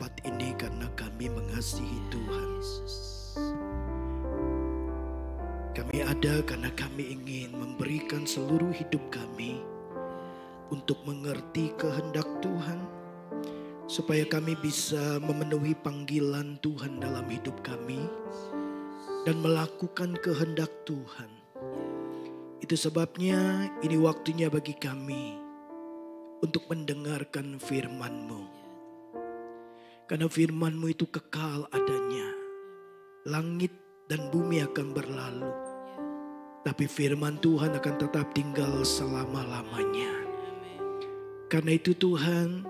tempat ini karena kami mengasihi Tuhan. Kami ada karena kami ingin memberikan seluruh hidup kami untuk mengerti kehendak Tuhan, supaya kami bisa memenuhi panggilan Tuhan dalam hidup kami dan melakukan kehendak Tuhan. Itu sebabnya ini waktunya bagi kami untuk mendengarkan firman-Mu. Karena firman-Mu itu kekal adanya. Langit dan bumi akan berlalu, tapi firman Tuhan akan tetap tinggal selama-lamanya. Karena itu Tuhan,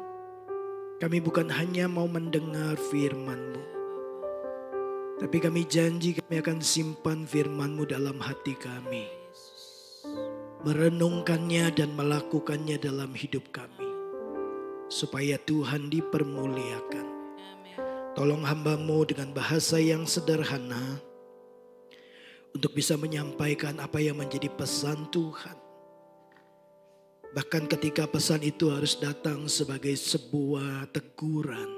kami bukan hanya mau mendengar firman-Mu, tapi kami janji kami akan simpan firman-Mu dalam hati kami. Merenungkannya dan melakukannya dalam hidup kami, supaya Tuhan dipermuliakan. Tolong hamba-Mu dengan bahasa yang sederhana untuk bisa menyampaikan apa yang menjadi pesan Tuhan. Bahkan ketika pesan itu harus datang sebagai sebuah teguran,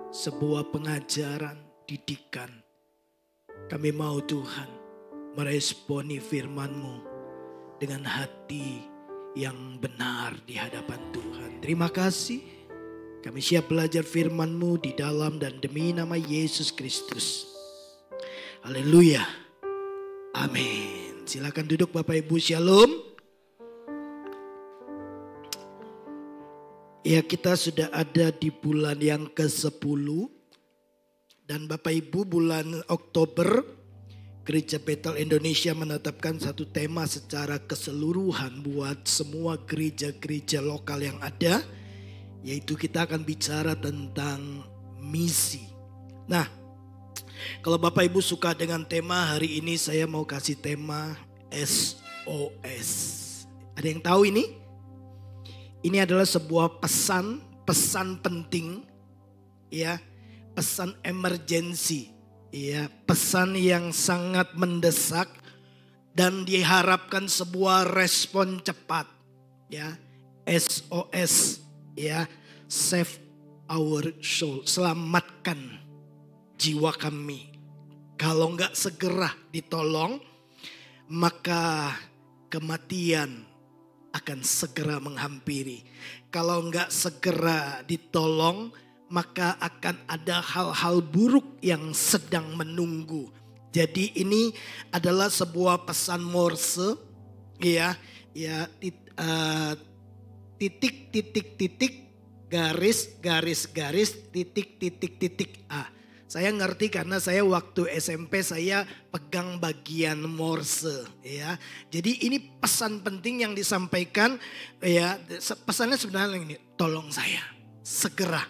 sebuah pengajaran, didikan. Kami mau Tuhan meresponi firman-Mu dengan hati yang benar di hadapan Tuhan. Terima kasih. Kami siap belajar firman-Mu di dalam dan demi nama Yesus Kristus. Haleluya. Amin. Silakan duduk Bapak Ibu, shalom. Ya, kita sudah ada di bulan yang ke-10. Dan Bapak Ibu, bulan Oktober Gereja Bethel Indonesia menetapkan satu tema secara keseluruhan buat semua gereja-gereja lokal yang ada, yaitu kita akan bicara tentang misi. Nah, kalau Bapak Ibu suka dengan tema hari ini, saya mau kasih tema SOS. Ada yang tahu ini? Ini adalah sebuah pesan penting, ya, pesan emergensi, ya, pesan yang sangat mendesak dan diharapkan sebuah respon cepat, ya, SOS, ya, save our soul, selamatkan jiwa kami. Kalau enggak segera ditolong, maka kematian akan segera menghampiri. Kalau enggak segera ditolong, maka akan ada hal-hal buruk yang sedang menunggu. Jadi ini adalah sebuah pesan Morse, ya, titik, garis, titik. Saya ngerti karena saya waktu SMP saya pegang bagian Morse, ya. Jadi ini pesan penting yang disampaikan, ya. Pesannya sebenarnya ini, tolong saya, segera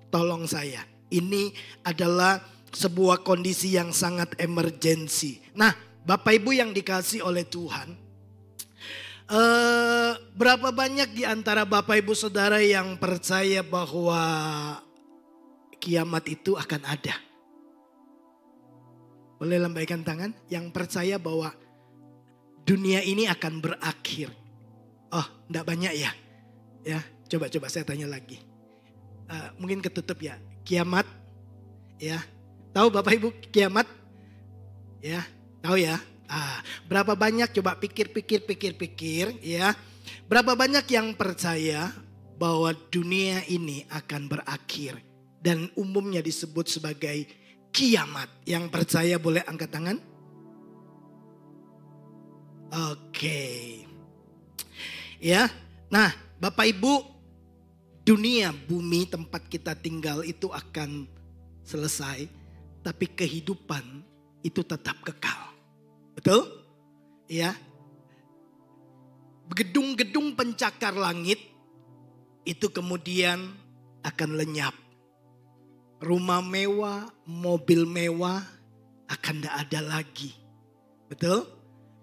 tolong saya. Ini adalah sebuah kondisi yang sangat emergensi. Nah, Bapak Ibu yang dikasih oleh Tuhan, berapa banyak di antara Bapak Ibu Saudara yang percaya bahwa kiamat itu akan ada? Boleh lambaikan tangan yang percaya bahwa dunia ini akan berakhir. Oh, enggak banyak ya? Ya, coba saya tanya lagi. Mungkin ketutup ya. Kiamat, ya. Tahu Bapak Ibu kiamat? Ya, tahu ya? Berapa banyak, coba pikir, ya. Berapa banyak yang percaya bahwa dunia ini akan berakhir dan umumnya disebut sebagai kiamat? Yang percaya boleh angkat tangan. Oke. Ya. Nah, Bapak Ibu, dunia, bumi tempat kita tinggal itu akan selesai, tapi kehidupan itu tetap kekal. Betul? Ya. Gedung-gedung pencakar langit itu kemudian akan lenyap. Rumah mewah, mobil mewah akan tidak ada lagi. Betul?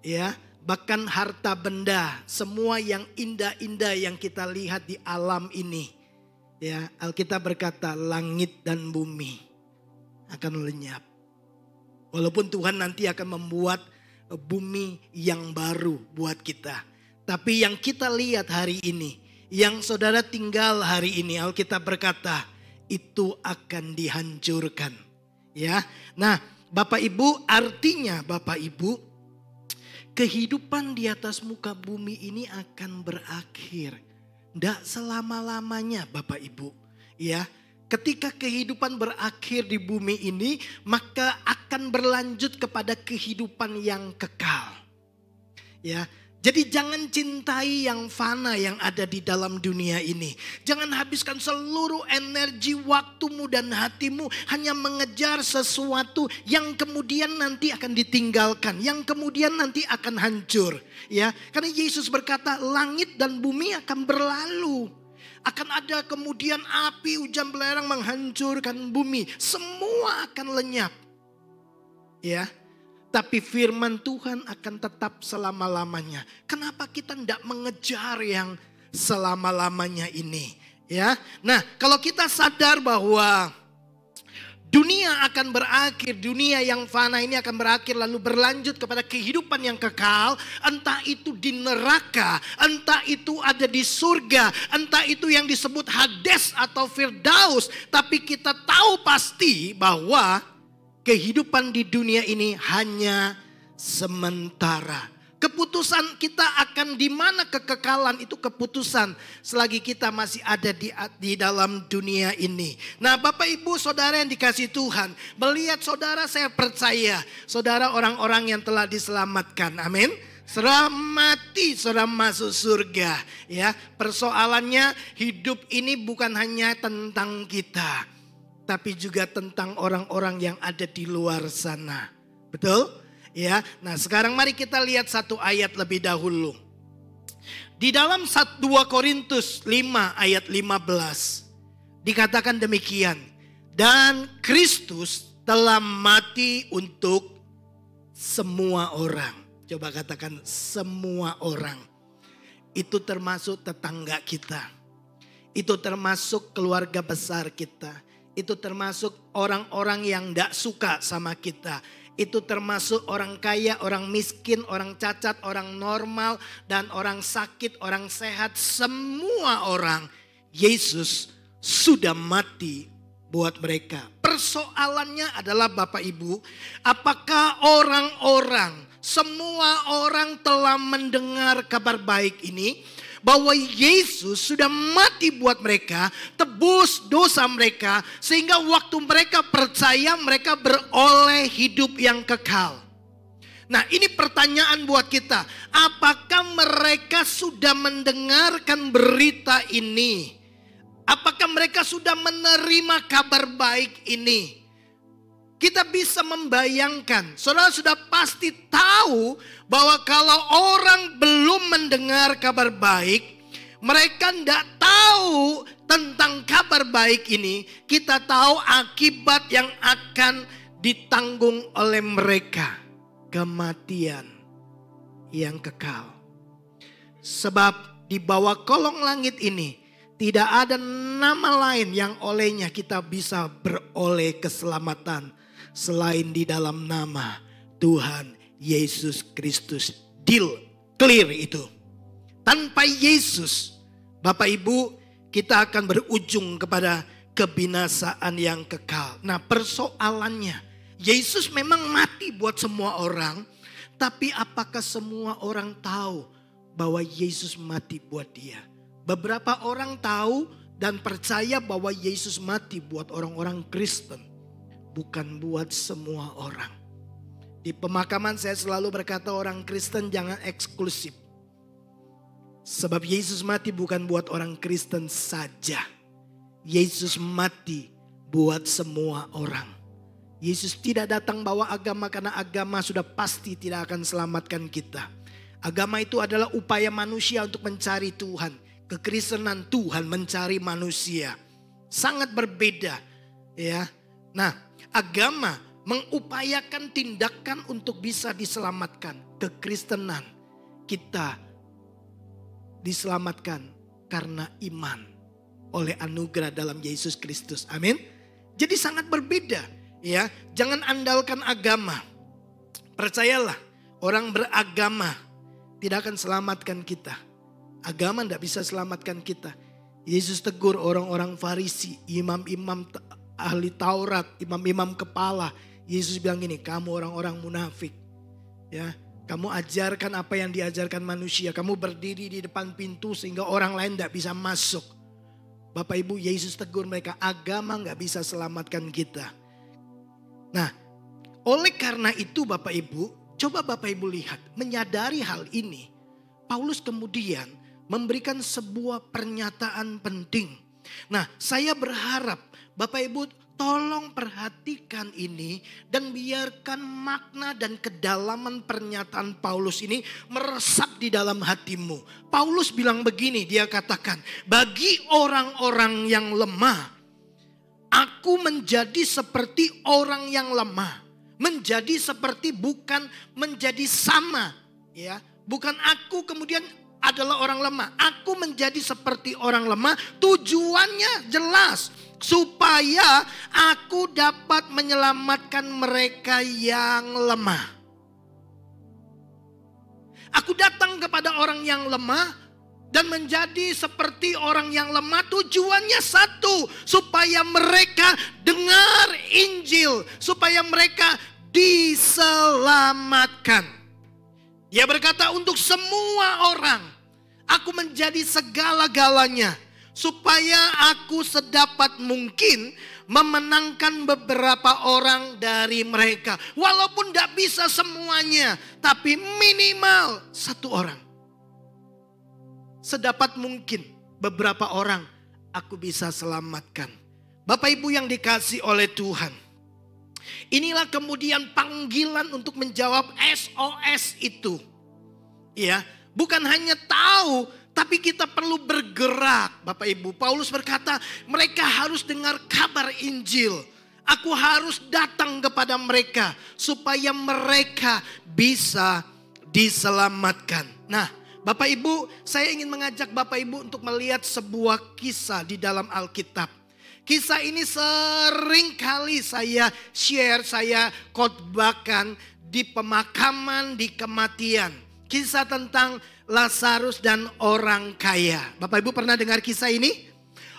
Ya, bahkan harta benda, semua yang indah-indah yang kita lihat di alam ini, ya, Alkitab berkata langit dan bumi akan lenyap. Walaupun Tuhan nanti akan membuat bumi yang baru buat kita, tapi yang kita lihat hari ini, yang saudara tinggal hari ini, Alkitab berkata itu akan dihancurkan. Ya. Nah, Bapak Ibu, artinya Bapak Ibu, kehidupan di atas muka bumi ini akan berakhir. Tidak selama-lamanya Bapak Ibu. Ya, ketika kehidupan berakhir di bumi ini, maka akan berlanjut kepada kehidupan yang kekal. Ya, jadi jangan cintai yang fana yang ada di dalam dunia ini. Jangan habiskan seluruh energi, waktumu dan hatimu hanya mengejar sesuatu yang kemudian nanti akan ditinggalkan, yang kemudian nanti akan hancur. Ya, karena Yesus berkata, langit dan bumi akan berlalu. Akan ada kemudian api hujan belerang menghancurkan bumi. Semua akan lenyap. Ya. Tapi firman Tuhan akan tetap selama-lamanya. Kenapa kita tidak mengejar yang selama-lamanya ini? Ya. Nah, kalau kita sadar bahwa dunia akan berakhir, dunia yang fana ini akan berakhir lalu berlanjut kepada kehidupan yang kekal. Entah itu di neraka, entah itu ada di surga, entah itu yang disebut Hades atau Firdaus. Tapi kita tahu pasti bahwa kehidupan di dunia ini hanya sementara. Keputusan kita akan di mana kekekalan itu keputusan selagi kita masih ada di dalam dunia ini. Nah, Bapak Ibu Saudara yang dikasihi Tuhan, melihat saudara, saya percaya saudara orang-orang yang telah diselamatkan. Amin. Saudara mati, saudara masuk surga. Ya, persoalannya hidup ini bukan hanya tentang kita, tapi juga tentang orang-orang yang ada di luar sana. Betul? Ya, nah sekarang mari kita lihat satu ayat lebih dahulu. Di dalam 2 Korintus 5 ayat 15 dikatakan demikian. Dan Kristus telah mati untuk semua orang. Coba katakan semua orang. Itu termasuk tetangga kita. Itu termasuk keluarga besar kita. Itu termasuk orang-orang yang tidak suka sama kita. Itu termasuk orang kaya, orang miskin, orang cacat, orang normal, dan orang sakit, orang sehat. Semua orang Yesus sudah mati buat mereka. Persoalannya adalah Bapak Ibu, apakah semua orang telah mendengar kabar baik ini? Bahwa Yesus sudah mati buat mereka, tebus dosa mereka, sehingga waktu mereka percaya mereka beroleh hidup yang kekal. Nah, ini pertanyaan buat kita. Apakah mereka sudah mendengarkan berita ini? Apakah mereka sudah menerima kabar baik ini? Kita bisa membayangkan, saudara sudah pasti tahu bahwa kalau orang belum mendengar kabar baik, mereka tidak tahu tentang kabar baik ini, kita tahu akibat yang akan ditanggung oleh mereka, kematian yang kekal. Sebab di bawah kolong langit ini tidak ada nama lain yang olehnya kita bisa beroleh keselamatan selain di dalam nama Tuhan Yesus Kristus. Deal, clear itu. Tanpa Yesus, Bapak Ibu, kita akan berujung kepada kebinasaan yang kekal. Nah, persoalannya, Yesus memang mati buat semua orang, tapi apakah semua orang tahu bahwa Yesus mati buat dia? Beberapa orang tahu dan percaya bahwa Yesus mati buat orang-orang Kristen. Bukan buat semua orang. Di pemakaman saya selalu berkata orang Kristen jangan eksklusif. Sebab Yesus mati bukan buat orang Kristen saja. Yesus mati buat semua orang. Yesus tidak datang bawa agama karena agama sudah pasti tidak akan selamatkan kita. Agama itu adalah upaya manusia untuk mencari Tuhan. Kekristenan Tuhan mencari manusia. Sangat berbeda. Ya. Nah, agama mengupayakan tindakan untuk bisa diselamatkan. Kekristenan kita diselamatkan karena iman oleh anugerah dalam Yesus Kristus. Amin. Jadi sangat berbeda, ya. Jangan andalkan agama. Percayalah, orang beragama tidak akan selamatkan kita. Agama tidak bisa selamatkan kita. Yesus tegur orang-orang Farisi, imam-imam ahli Taurat, imam-imam kepala. Yesus bilang gini, kamu orang-orang munafik. Ya, kamu ajarkan apa yang diajarkan manusia. Kamu berdiri di depan pintu sehingga orang lain tidak bisa masuk. Bapak Ibu, Yesus tegur mereka, agama gak bisa selamatkan kita. Nah, oleh karena itu Bapak Ibu, coba Bapak Ibu lihat, menyadari hal ini, Paulus kemudian memberikan sebuah pernyataan penting. Nah, saya berharap Bapak Ibu tolong perhatikan ini dan biarkan makna dan kedalaman pernyataan Paulus ini meresap di dalam hatimu. Paulus bilang begini, dia katakan, bagi orang-orang yang lemah, aku menjadi seperti orang yang lemah. Menjadi seperti bukan menjadi sama, ya. Bukan aku kemudian adalah orang lemah. Aku menjadi seperti orang lemah, tujuannya jelas. Supaya aku dapat menyelamatkan mereka yang lemah. Aku datang kepada orang yang lemah dan menjadi seperti orang yang lemah, tujuannya satu, supaya mereka dengar Injil, supaya mereka diselamatkan. Dia berkata, untuk semua orang aku menjadi segala-galanya, supaya aku sedapat mungkin memenangkan beberapa orang dari mereka. Walaupun tidak bisa semuanya, tapi minimal satu orang. Sedapat mungkin beberapa orang aku bisa selamatkan. Bapak Ibu yang dikasihi oleh Tuhan, inilah kemudian panggilan untuk menjawab SOS itu. Ya, bukan hanya tahu, tapi kita perlu bergerak. Bapak Ibu, Paulus berkata, mereka harus dengar kabar Injil. Aku harus datang kepada mereka supaya mereka bisa diselamatkan. Nah, Bapak Ibu, saya ingin mengajak Bapak Ibu untuk melihat sebuah kisah di dalam Alkitab. Kisah ini sering kali saya share, saya khotbahkan di pemakaman, di kematian. Kisah tentang Lazarus dan orang kaya. Bapak Ibu pernah dengar kisah ini?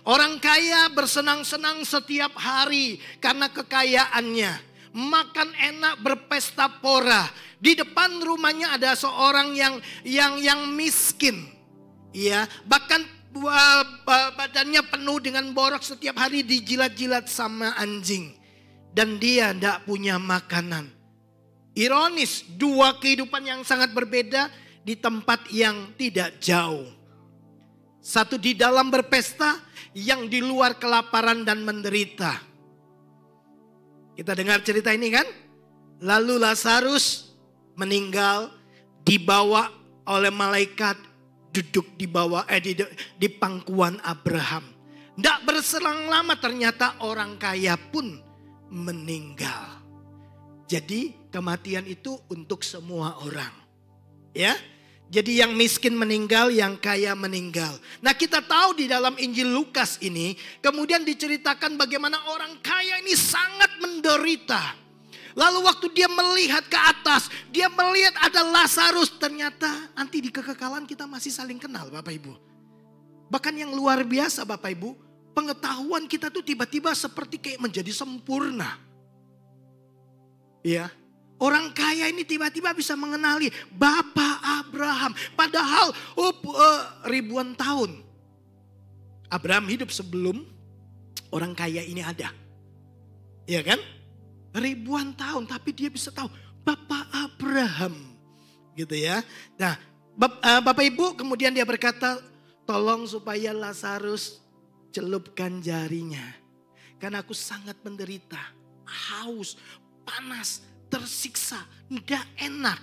Orang kaya bersenang-senang setiap hari karena kekayaannya. Makan enak, berpesta pora. Di depan rumahnya ada seorang yang miskin. Ya, bahkan badannya penuh dengan borok, setiap hari dijilat-jilat sama anjing. Dan dia tidak punya makanan. Ironis, dua kehidupan yang sangat berbeda di tempat yang tidak jauh. Satu di dalam berpesta, yang di luar kelaparan dan menderita. Kita dengar cerita ini kan? Lalu Lazarus meninggal, dibawa oleh malaikat, duduk di pangkuan Abraham. Tidak berselang lama ternyata orang kaya pun meninggal. Jadi kematian itu untuk semua orang. Ya. Jadi yang miskin meninggal, yang kaya meninggal. Nah, kita tahu di dalam Injil Lukas ini kemudian diceritakan bagaimana orang kaya ini sangat menderita. Lalu waktu dia melihat ke atas, dia melihat ada Lazarus. Ternyata nanti di kekekalan kita masih saling kenal Bapak Ibu. Bahkan yang luar biasa Bapak Ibu, pengetahuan kita tuh tiba-tiba seperti kayak menjadi sempurna. Ya. Orang kaya ini tiba-tiba bisa mengenali Bapak Abraham. Padahal ribuan tahun Abraham hidup sebelum orang kaya ini ada. Ya kan? Ribuan tahun tapi dia bisa tahu Bapak Abraham. Gitu ya. Nah, Bapak Ibu kemudian dia berkata, tolong supaya Lazarus celupkan jarinya. Karena aku sangat menderita, haus, panas, tersiksa, tidak enak.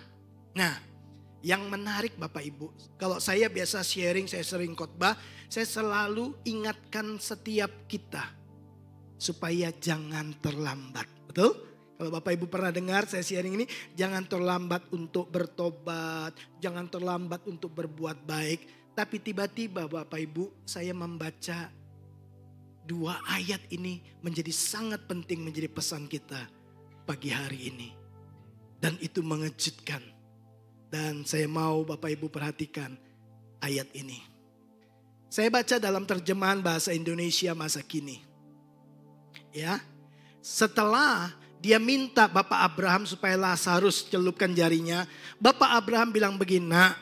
Nah, yang menarik Bapak Ibu, kalau saya biasa sharing, saya sering khotbah, saya selalu ingatkan setiap kita supaya jangan terlambat. Betul? Kalau Bapak Ibu pernah dengar saya sharing ini, jangan terlambat untuk bertobat, jangan terlambat untuk berbuat baik. Tapi tiba-tiba Bapak Ibu, saya membaca dua ayat ini menjadi sangat penting menjadi pesan kita pagi hari ini. Dan itu mengejutkan. Dan saya mau Bapak Ibu perhatikan ayat ini. Saya baca dalam terjemahan bahasa Indonesia masa kini. Ya, setelah dia minta Bapak Abraham supaya Lazarus celupkan jarinya, Bapak Abraham bilang begini, "Nak,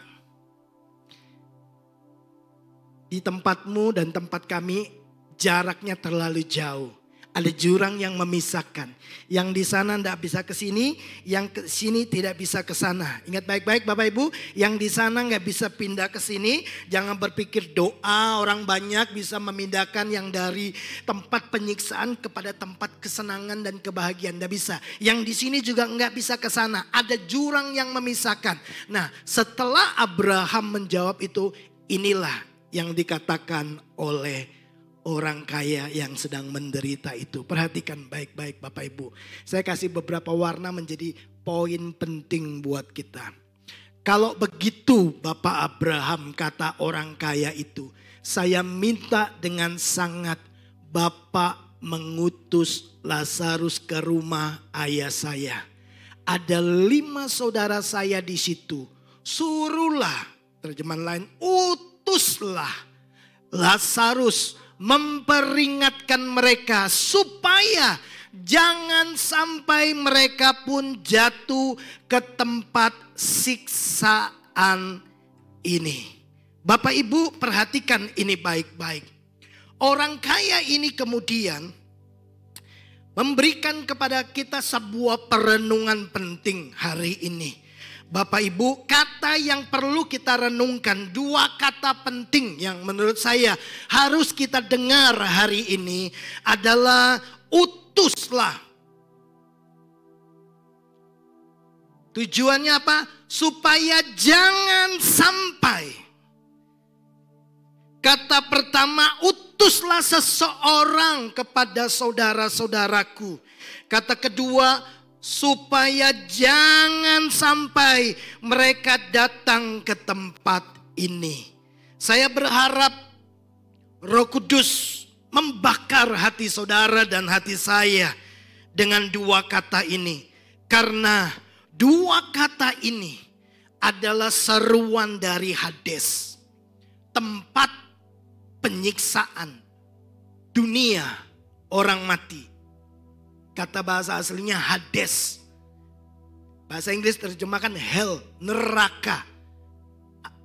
di tempatmu dan tempat kami jaraknya terlalu jauh. Ada jurang yang memisahkan. Yang di sana tidak bisa ke sini, yang ke sini tidak bisa ke sana." Ingat baik-baik Bapak Ibu, yang di sana nggak bisa pindah ke sini. Jangan berpikir doa orang banyak bisa memindahkan yang dari tempat penyiksaan kepada tempat kesenangan dan kebahagiaan. Tidak bisa. Yang di sini juga nggak bisa ke sana. Ada jurang yang memisahkan. Nah, setelah Abraham menjawab itu, inilah yang dikatakan oleh orang kaya yang sedang menderita itu. Perhatikan baik-baik Bapak Ibu. Saya kasih beberapa warna menjadi poin penting buat kita. Kalau begitu Bapak Abraham, kata orang kaya itu, saya minta dengan sangat Bapak mengutus Lazarus ke rumah ayah saya. Ada 5 saudara saya di situ. Suruhlah, terjemahan lain, utuslah Lazarus memperingatkan mereka supaya jangan sampai mereka pun jatuh ke tempat siksaan ini. Bapak Ibu perhatikan ini baik-baik. Orang kaya ini kemudian memberikan kepada kita sebuah perenungan penting hari ini. Bapak Ibu, kata yang perlu kita renungkan, 2 kata penting yang menurut saya harus kita dengar hari ini adalah utuslah. Tujuannya apa? Supaya jangan sampai. Kata pertama, utuslah seseorang kepada saudara-saudaraku. Kata kedua, supaya jangan sampai mereka datang ke tempat ini. Saya berharap Roh Kudus membakar hati saudara dan hati saya dengan 2 kata ini. Karena 2 kata ini adalah seruan dari Hades. Tempat penyiksaan dunia orang mati. Kata bahasa aslinya Hades. Bahasa Inggris terjemahkan hell, neraka.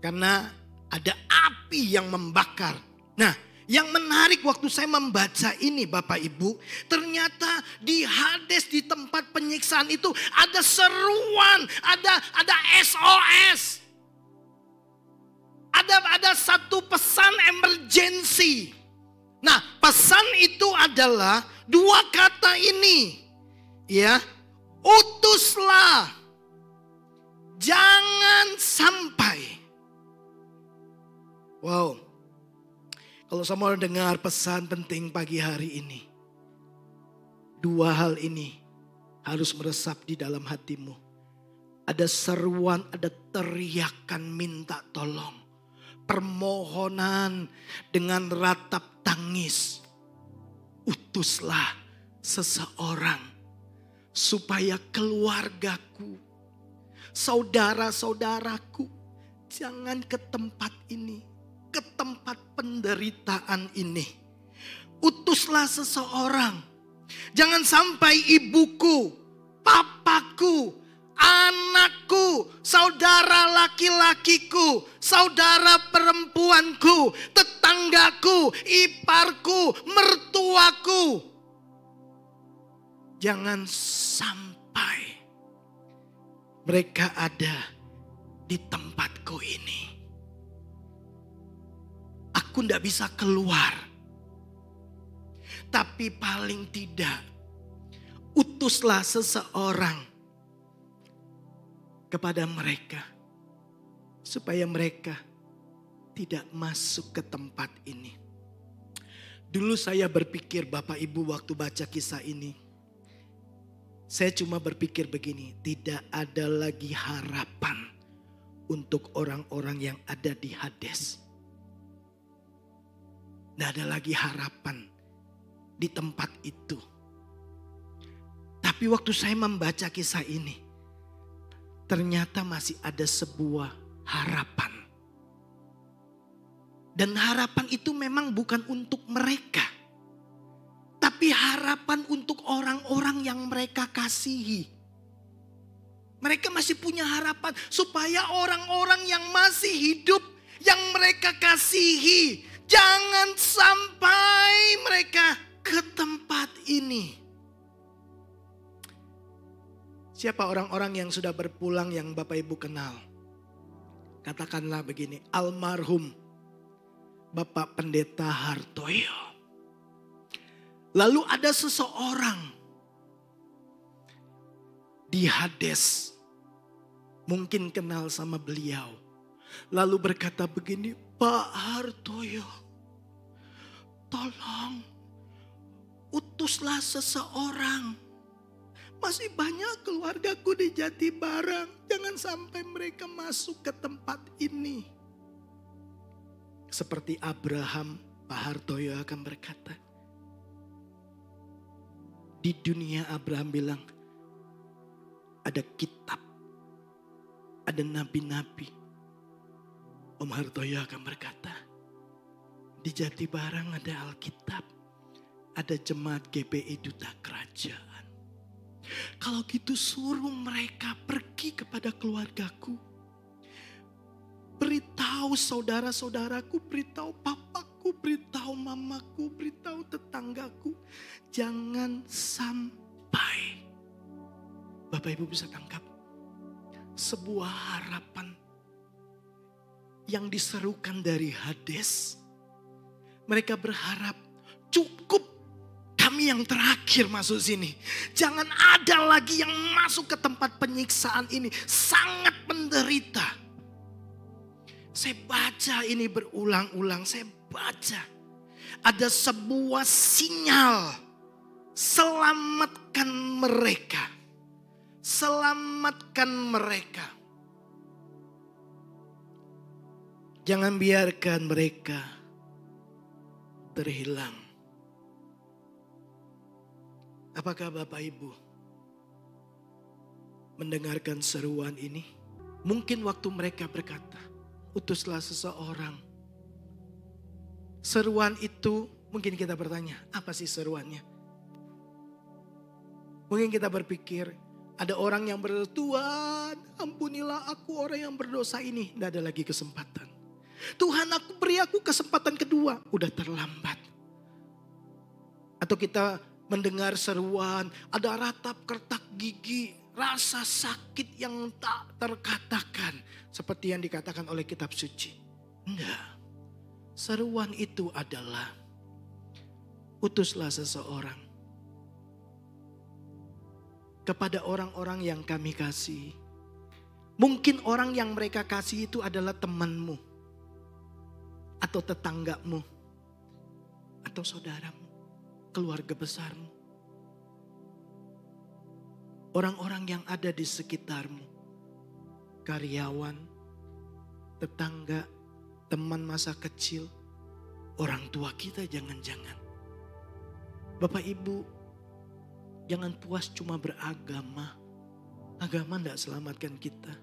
Karena ada api yang membakar. Nah, yang menarik waktu saya membaca ini Bapak Ibu, ternyata di Hades, di tempat penyiksaan itu ada seruan, ada SOS. Ada satu pesan emergency. Nah, pesan itu adalah 2 kata ini. Ya, utuslah. Jangan sampai. Wow. Kalau semua dengar pesan penting pagi hari ini, 2 hal ini harus meresap di dalam hatimu. Ada seruan, ada teriakan minta tolong. Permohonan dengan ratap tangis. Utuslah seseorang supaya keluargaku, saudara-saudaraku jangan ke tempat ini, ke tempat penderitaan ini. Utuslah seseorang. Jangan sampai ibuku, papaku, anakku, saudara laki-lakiku, saudara perempuanku, tetanggaku, iparku, mertuaku. Jangan sampai mereka ada di tempatku ini. Aku tidak bisa keluar. Tapi paling tidak, utuslah seseorang kepada mereka supaya mereka tidak masuk ke tempat ini. Dulu saya berpikir Bapak Ibu waktu baca kisah ini, saya cuma berpikir begini, tidak ada lagi harapan untuk orang-orang yang ada di Hades. Tidak ada lagi harapan di tempat itu. Tapi waktu saya membaca kisah ini, ternyata masih ada sebuah harapan. Dan harapan itu memang bukan untuk mereka. Tapi harapan untuk orang-orang yang mereka kasihi. Mereka masih punya harapan supaya orang-orang yang masih hidup, yang mereka kasihi, jangan sampai mereka ke tempat ini. Siapa orang-orang yang sudah berpulang yang Bapak Ibu kenal? Katakanlah begini, almarhum Bapak Pendeta Hartoyo. Lalu ada seseorang di Hades, mungkin kenal sama beliau. Lalu berkata begini, Pak Hartoyo, tolong utuslah seseorang. Masih banyak keluargaku di Jatibarang, jangan sampai mereka masuk ke tempat ini. Seperti Abraham, Pak Hartoyo akan berkata, di dunia Abraham bilang, ada kitab, ada nabi-nabi. Om Hartoyo akan berkata, di Jatibarang ada Alkitab, ada jemaat GPI Duta Kerajaan. Kalau gitu suruh mereka pergi kepada keluargaku. Beritahu saudara-saudaraku, beritahu papaku, beritahu mamaku, beritahu tetanggaku. Jangan sampai, Bapak Ibu bisa tangkap, sebuah harapan yang diserukan dari Hades. Mereka berharap cukup kami yang terakhir masuk sini. Jangan ada lagi yang masuk ke tempat penyiksaan ini. Sangat menderita. Saya baca ini berulang-ulang. Saya baca. Ada sebuah sinyal. Selamatkan mereka. Selamatkan mereka. Jangan biarkan mereka terhilang. Apakah Bapak Ibu mendengarkan seruan ini? Mungkin waktu mereka berkata, utuslah seseorang. Seruan itu mungkin kita bertanya, apa sih seruannya? Mungkin kita berpikir, ada orang yang berdoa, Tuhan ampunilah aku orang yang berdosa ini. Tidak ada lagi kesempatan. Tuhan beri aku kesempatan kedua. Udah terlambat. Atau kita mendengar seruan, ada ratap kertak gigi, rasa sakit yang tak terkatakan. Seperti yang dikatakan oleh kitab suci. Enggak. Seruan itu adalah, utuslah seseorang kepada orang-orang yang kami kasih. Mungkin orang yang mereka kasih itu adalah temanmu, atau tetanggamu, atau saudaramu, keluarga besarmu. Orang-orang yang ada di sekitarmu, karyawan, tetangga, teman masa kecil, orang tua kita jangan-jangan. Bapak Ibu, jangan puas cuma beragama. Agama tidak selamatkan kita.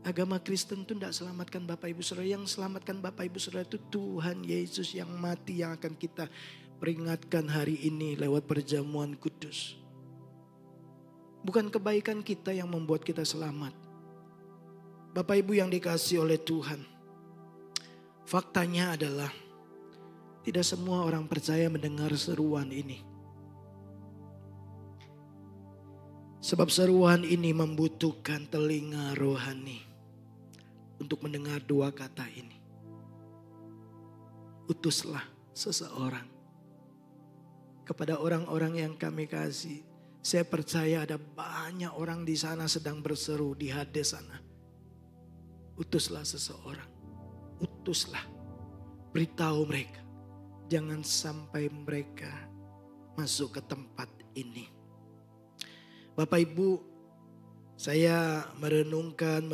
Agama Kristen itu tidak selamatkan Bapak Ibu Saudara. Yang selamatkan Bapak Ibu Saudara itu Tuhan Yesus yang mati, yang akan kita peringatkan hari ini lewat perjamuan kudus. Bukan kebaikan kita yang membuat kita selamat. Bapak Ibu yang dikasihi oleh Tuhan. Faktanya adalah tidak semua orang percaya mendengar seruan ini. Sebab seruan ini membutuhkan telinga rohani untuk mendengar dua kata ini. Utuslah seseorang kepada orang-orang yang kami kasih. Saya percaya ada banyak orang di sana sedang berseru di Hades sana. Utuslah seseorang. Utuslah. Beritahu mereka. Jangan sampai mereka masuk ke tempat ini. Bapak Ibu, saya merenungkan.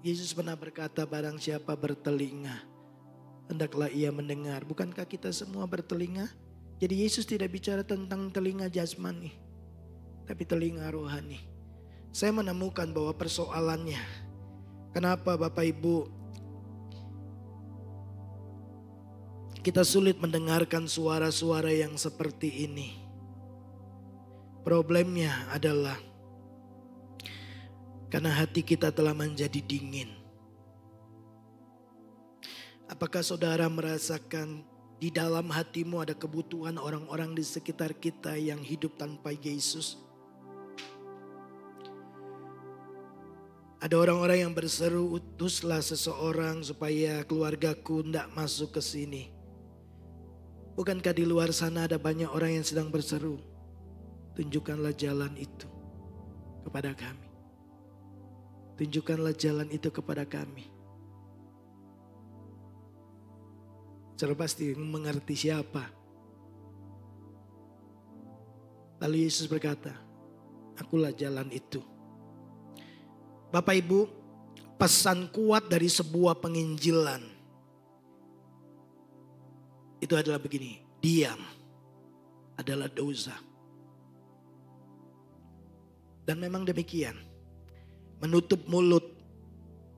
Yesus pernah berkata, barang siapa bertelinga, hendaklah ia mendengar. Bukankah kita semua bertelinga? Jadi Yesus tidak bicara tentang telinga jasmani, tapi telinga rohani. Saya menemukan bahwa persoalannya, kenapa Bapak Ibu kita sulit mendengarkan suara-suara yang seperti ini. Problemnya adalah karena hati kita telah menjadi dingin. Apakah saudara merasakan di dalam hatimu ada kebutuhan orang-orang di sekitar kita yang hidup tanpa Yesus? Ada orang-orang yang berseru, utuslah seseorang supaya keluargaku tidak masuk ke sini. Bukankah di luar sana ada banyak orang yang sedang berseru, tunjukkanlah jalan itu kepada kami. Tunjukkanlah jalan itu kepada kami. Saudara pasti mengerti siapa. Lalu Yesus berkata, akulah jalan itu. Bapak Ibu, pesan kuat dari sebuah penginjilan itu adalah begini, diam adalah dosa. Dan memang demikian, menutup mulut,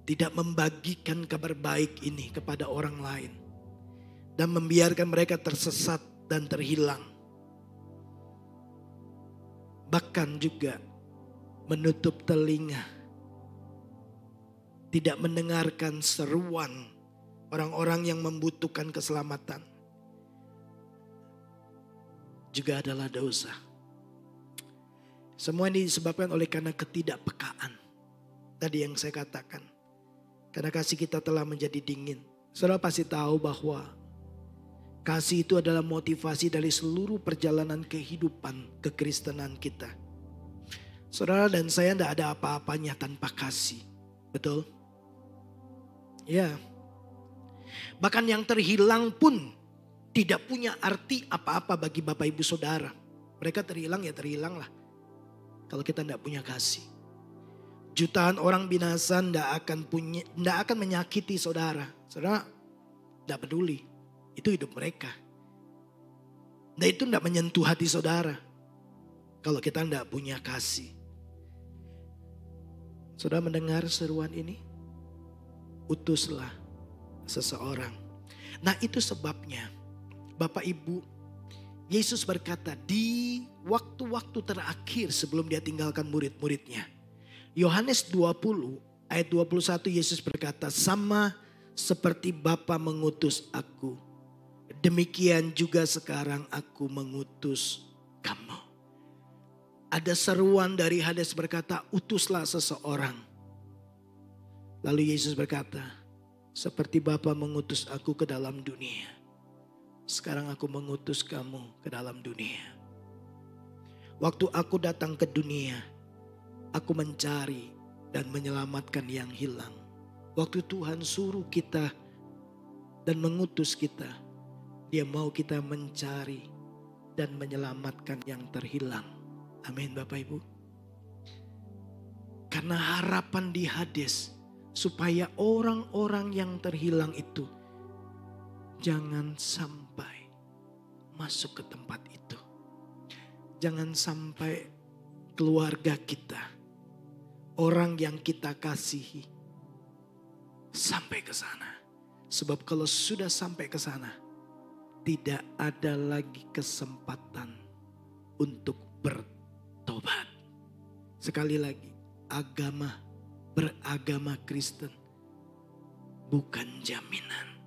tidak membagikan kabar baik ini kepada orang lain, dan membiarkan mereka tersesat dan terhilang. Bahkan juga menutup telinga, tidak mendengarkan seruan orang-orang yang membutuhkan keselamatan, juga adalah dosa. Semua ini disebabkan oleh karena ketidakpekaan. Tadi yang saya katakan, karena kasih kita telah menjadi dingin. Saudara pasti tahu bahwa kasih itu adalah motivasi dari seluruh perjalanan kehidupan kekristenan kita. Saudara dan saya tidak ada apa-apanya tanpa kasih. Betul? Ya. Bahkan yang terhilang pun tidak punya arti apa-apa bagi Bapak Ibu Saudara. Mereka terhilang ya terhilang lah. Kalau kita tidak punya kasih. Jutaan orang binasa tidak akan menyakiti saudara. Saudara tidak peduli. Itu hidup mereka. Dan itu tidak menyentuh hati saudara. Kalau kita tidak punya kasih. Saudara mendengar seruan ini? Utuslah seseorang. Nah itu sebabnya Bapak Ibu, Yesus berkata di waktu-waktu terakhir sebelum dia tinggalkan murid-muridnya. Yohanes 20 ayat 21 Yesus berkata, sama seperti Bapa mengutus aku, demikian juga sekarang aku mengutus kamu. Ada seruan dari Hades berkata, utuslah seseorang. Lalu Yesus berkata, seperti Bapa mengutus aku ke dalam dunia, sekarang aku mengutus kamu ke dalam dunia. Waktu aku datang ke dunia, aku mencari dan menyelamatkan yang hilang. Waktu Tuhan suruh kita dan mengutus kita, Dia mau kita mencari dan menyelamatkan yang terhilang. Amin Bapak Ibu. Karena harapan di Hades, supaya orang-orang yang terhilang itu jangan sampai masuk ke tempat itu. Jangan sampai keluarga kita, orang yang kita kasihi, sampai ke sana. Sebab kalau sudah sampai ke sana, tidak ada lagi kesempatan untuk bertobat. Sekali lagi, beragama Kristen bukan jaminan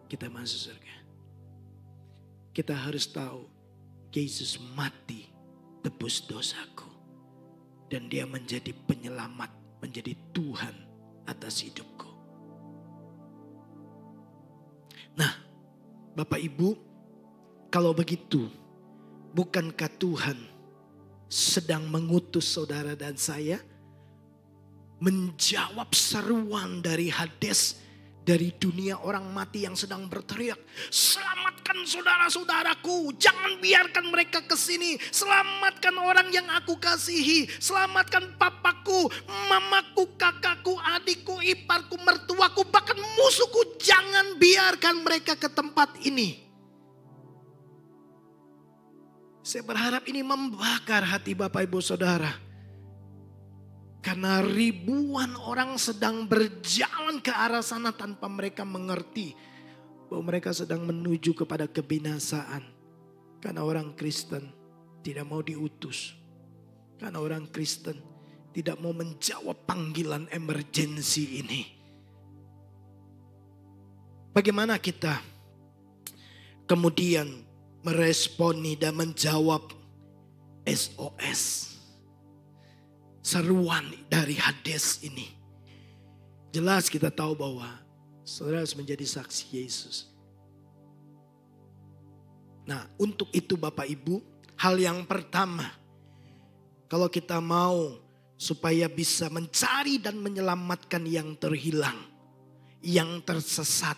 kita masuk surga. Kita harus tahu Yesus mati tebus dosaku. Dan Dia menjadi penyelamat, menjadi Tuhan atas hidupku. Nah, Bapak Ibu, kalau begitu, bukankah Tuhan sedang mengutus saudara dan saya menjawab seruan dari Hades, dari dunia orang mati yang sedang berteriak, selamatkan saudara-saudaraku, jangan biarkan mereka ke sini, selamatkan orang yang aku kasihi, selamatkan papaku, mamaku, kakakku, adikku, iparku, mertuaku, bahkan musuhku, jangan biarkan mereka ke tempat ini. Saya berharap ini membakar hati Bapak Ibu Saudara. Karena ribuan orang sedang berjalan ke arah sana tanpa mereka mengerti bahwa mereka sedang menuju kepada kebinasaan. Karena orang Kristen tidak mau diutus. Karena orang Kristen tidak mau menjawab panggilan emergensi ini. Bagaimana kita kemudian meresponi dan menjawab SOS, seruan dari Hades ini? Jelas kita tahu bahwa saudara harus menjadi saksi Yesus. Nah, untuk itu Bapak Ibu, hal yang pertama, kalau kita mau supaya bisa mencari dan menyelamatkan yang terhilang, yang tersesat,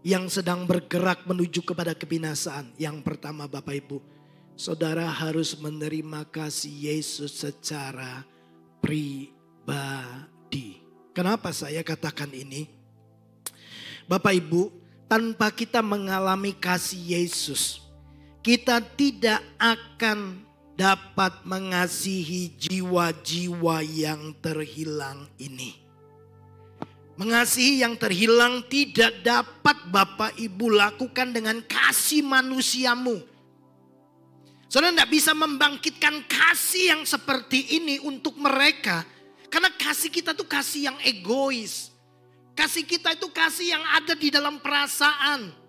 yang sedang bergerak menuju kepada kebinasaan. Yang pertama Bapak Ibu, saudara harus menerima kasih Yesus secara pribadi. Kenapa saya katakan ini? Bapak Ibu, tanpa kita mengalami kasih Yesus, kita tidak akan dapat mengasihi jiwa-jiwa yang terhilang ini. Mengasihi yang terhilang tidak dapat Bapak Ibu lakukan dengan kasih manusiamu. Saudara tidak bisa membangkitkan kasih yang seperti ini untuk mereka. Karena kasih kita itu kasih yang egois. Kasih kita itu kasih yang ada di dalam perasaan.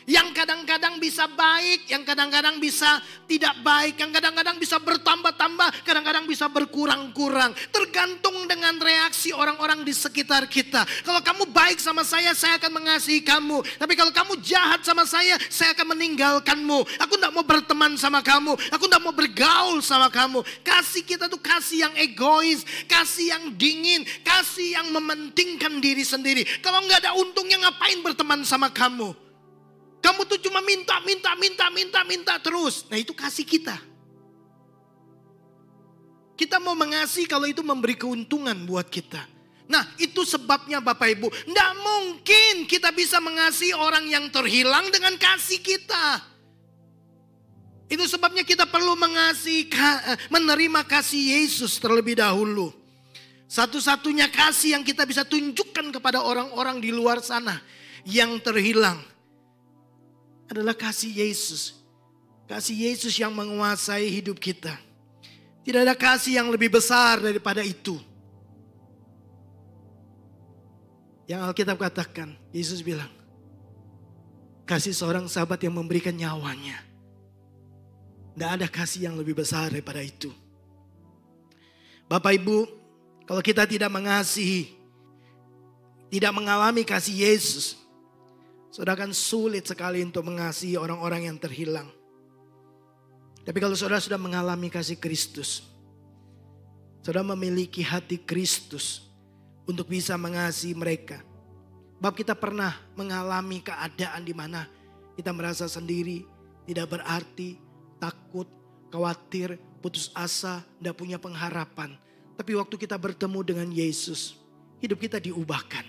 Yang kadang-kadang bisa baik, yang kadang-kadang bisa tidak baik, yang kadang-kadang bisa bertambah-tambah, kadang-kadang bisa berkurang-kurang. Tergantung dengan reaksi orang-orang di sekitar kita. Kalau kamu baik sama saya akan mengasihi kamu. Tapi kalau kamu jahat sama saya akan meninggalkanmu. Aku tidak mau berteman sama kamu, aku tidak mau bergaul sama kamu. Kasih kita tuh kasih yang egois, kasih yang dingin, kasih yang mementingkan diri sendiri. Kalau nggak ada untungnya ngapain berteman sama kamu? Kamu tuh cuma minta terus. Nah itu kasih kita. Kita mau mengasihi kalau itu memberi keuntungan buat kita. Nah itu sebabnya Bapak Ibu. Tidak mungkin kita bisa mengasihi orang yang terhilang dengan kasih kita. Itu sebabnya kita perlu menerima kasih Yesus terlebih dahulu. Satu-satunya kasih yang kita bisa tunjukkan kepada orang-orang di luar sana yang terhilang adalah kasih Yesus. Kasih Yesus yang menguasai hidup kita. Tidak ada kasih yang lebih besar daripada itu. Yang Alkitab katakan, Yesus bilang, kasih seorang sahabat yang memberikan nyawanya. Tidak ada kasih yang lebih besar daripada itu. Bapak Ibu, kalau kita tidak mengasihi, tidak mengalami kasih Yesus, saudara akan sulit sekali untuk mengasihi orang-orang yang terhilang. Tapi kalau saudara sudah mengalami kasih Kristus, saudara memiliki hati Kristus untuk bisa mengasihi mereka. Sebab kita pernah mengalami keadaan di mana kita merasa sendiri, tidak berarti, takut, khawatir, putus asa, tidak punya pengharapan. Tapi waktu kita bertemu dengan Yesus, hidup kita diubahkan.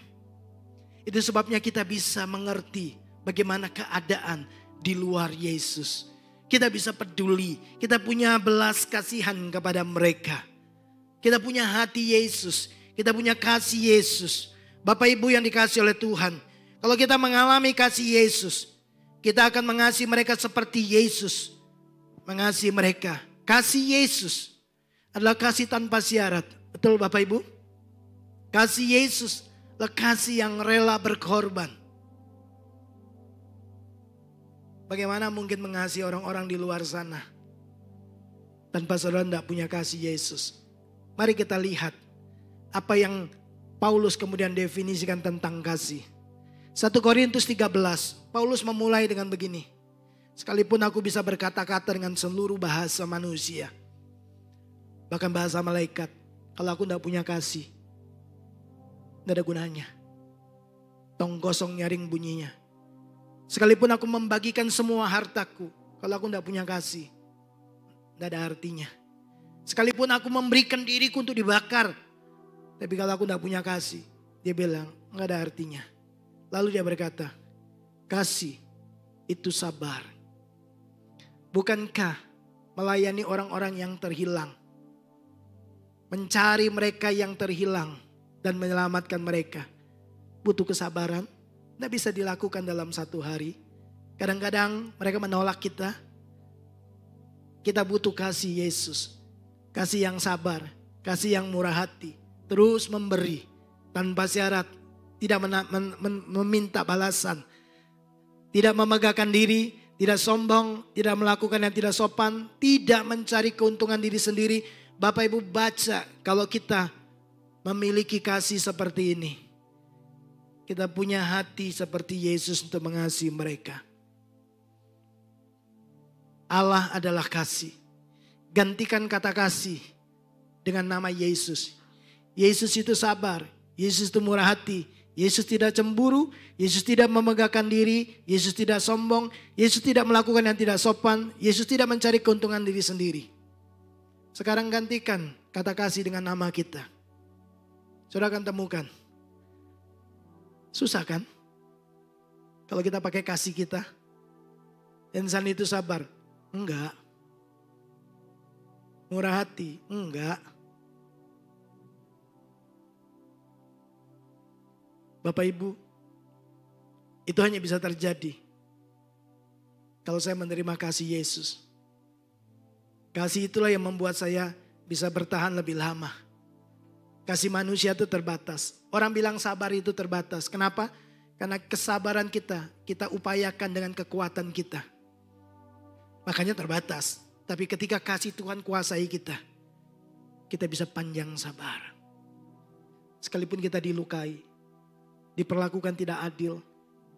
Itu sebabnya kita bisa mengerti bagaimana keadaan di luar Yesus. Kita bisa peduli, kita punya belas kasihan kepada mereka. Kita punya hati Yesus, kita punya kasih Yesus. Bapak Ibu yang dikasihi oleh Tuhan, kalau kita mengalami kasih Yesus, kita akan mengasihi mereka seperti Yesus mengasihi mereka. Kasih Yesus adalah kasih tanpa syarat. Betul Bapak Ibu? Kasih Yesus kasih yang rela berkorban. Bagaimana mungkin mengasihi orang-orang di luar sana tanpa saudara tidak punya kasih Yesus? Mari kita lihat apa yang Paulus kemudian definisikan tentang kasih. 1 Korintus 13, Paulus memulai dengan begini. Sekalipun aku bisa berkata-kata dengan seluruh bahasa manusia, bahkan bahasa malaikat, kalau aku tidak punya kasih, tidak ada gunanya. Tong gosong nyaring bunyinya. Sekalipun aku membagikan semua hartaku, kalau aku tidak punya kasih, tidak ada artinya. Sekalipun aku memberikan diriku untuk dibakar, tapi kalau aku tidak punya kasih, dia bilang tidak ada artinya. Lalu dia berkata, kasih itu sabar. Bukankah melayani orang-orang yang terhilang, mencari mereka yang terhilang dan menyelamatkan mereka, butuh kesabaran? Tidak bisa dilakukan dalam satu hari. Kadang-kadang mereka menolak kita. Kita butuh kasih Yesus. Kasih yang sabar. Kasih yang murah hati. Terus memberi. Tanpa syarat. Tidak meminta balasan. Tidak memegahkan diri. Tidak sombong. Tidak melakukan yang tidak sopan. Tidak mencari keuntungan diri sendiri. Bapak Ibu baca. Kalau kita memiliki kasih seperti ini. Kita punya hati seperti Yesus untuk mengasihi mereka. Allah adalah kasih. Gantikan kata kasih dengan nama Yesus. Yesus itu sabar. Yesus itu murah hati. Yesus tidak cemburu. Yesus tidak memegahkan diri. Yesus tidak sombong. Yesus tidak melakukan yang tidak sopan. Yesus tidak mencari keuntungan diri sendiri. Sekarang gantikan kata kasih dengan nama kita. Saudara akan temukan. Susah kan? Kalau kita pakai kasih kita. Insan itu sabar. Enggak. Murah hati. Enggak. Bapak Ibu. Itu hanya bisa terjadi. Kalau saya menerima kasih Yesus. Kasih itulah yang membuat saya bisa bertahan lebih lama. Kasih manusia itu terbatas. Orang bilang sabar itu terbatas. Kenapa? Karena kesabaran kita upayakan dengan kekuatan kita. Makanya terbatas. Tapi ketika kasih Tuhan kuasai kita bisa panjang sabar. Sekalipun kita dilukai, diperlakukan tidak adil,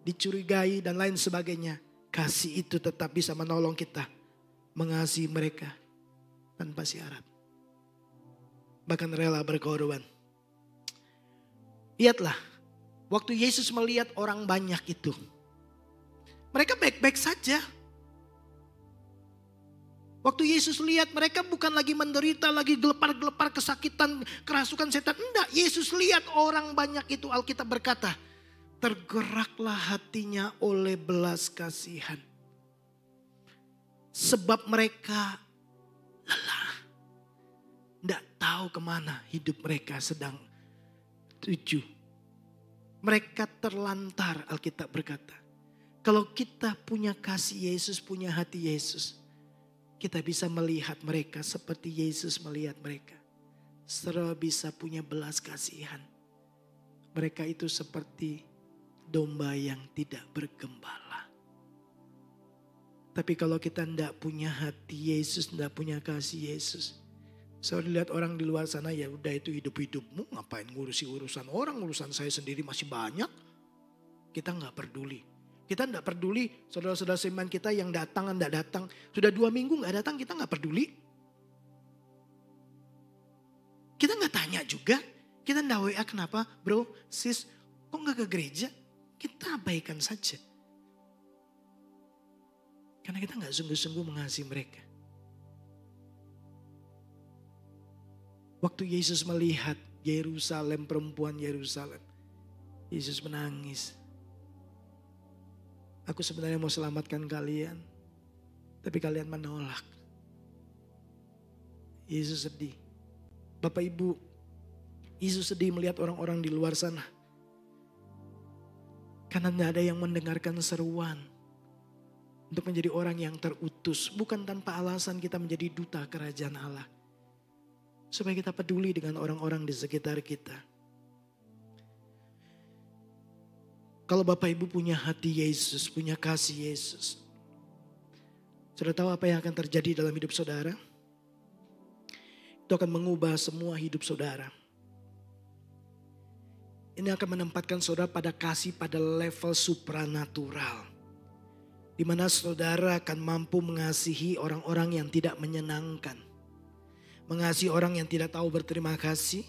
dicurigai dan lain sebagainya. Kasih itu tetap bisa menolong kita mengasihi mereka tanpa syarat. Bahkan rela berkorban. Lihatlah, waktu Yesus melihat orang banyak itu. Mereka baik-baik saja. Waktu Yesus lihat mereka bukan lagi menderita, lagi gelepar-gelepar kesakitan, kerasukan setan. Enggak, Yesus lihat orang banyak itu. Alkitab berkata, tergeraklah hatinya oleh belas kasihan. Sebab mereka lelah. Tidak tahu kemana hidup mereka sedang tuju. Mereka terlantar, Alkitab berkata. Kalau kita punya kasih Yesus, punya hati Yesus. Kita bisa melihat mereka seperti Yesus melihat mereka. Serta bisa punya belas kasihan. Mereka itu seperti domba yang tidak bergembala. Tapi kalau kita tidak punya hati Yesus, tidak punya kasih Yesus. Saya lihat orang di luar sana, ya udah itu hidup-hidupmu, ngapain ngurusi urusan orang, urusan saya sendiri masih banyak. Kita nggak peduli. Kita nggak peduli saudara-saudara seiman kita yang datang, nggak datang. Sudah 2 minggu nggak datang, kita nggak peduli. Kita nggak tanya juga. Kita nggak WA kenapa, bro, sis, kok nggak ke gereja? Kita abaikan saja. Karena kita nggak sungguh-sungguh mengasihi mereka. Waktu Yesus melihat Yerusalem, perempuan Yerusalem, Yesus menangis. Aku sebenarnya mau selamatkan kalian, tapi kalian menolak. Yesus sedih. Bapak Ibu, Yesus sedih melihat orang-orang di luar sana. Karena tidak ada yang mendengarkan seruan untuk menjadi orang yang terutus. Bukan tanpa alasan kita menjadi duta kerajaan Allah. Supaya kita peduli dengan orang-orang di sekitar kita. Kalau Bapak Ibu punya hati Yesus, punya kasih Yesus. Saudara tahu apa yang akan terjadi dalam hidup saudara? Itu akan mengubah semua hidup saudara. Ini akan menempatkan saudara pada kasih pada level supranatural. Di mana saudara akan mampu mengasihi orang-orang yang tidak menyenangkan. Mengasihi orang yang tidak tahu berterima kasih.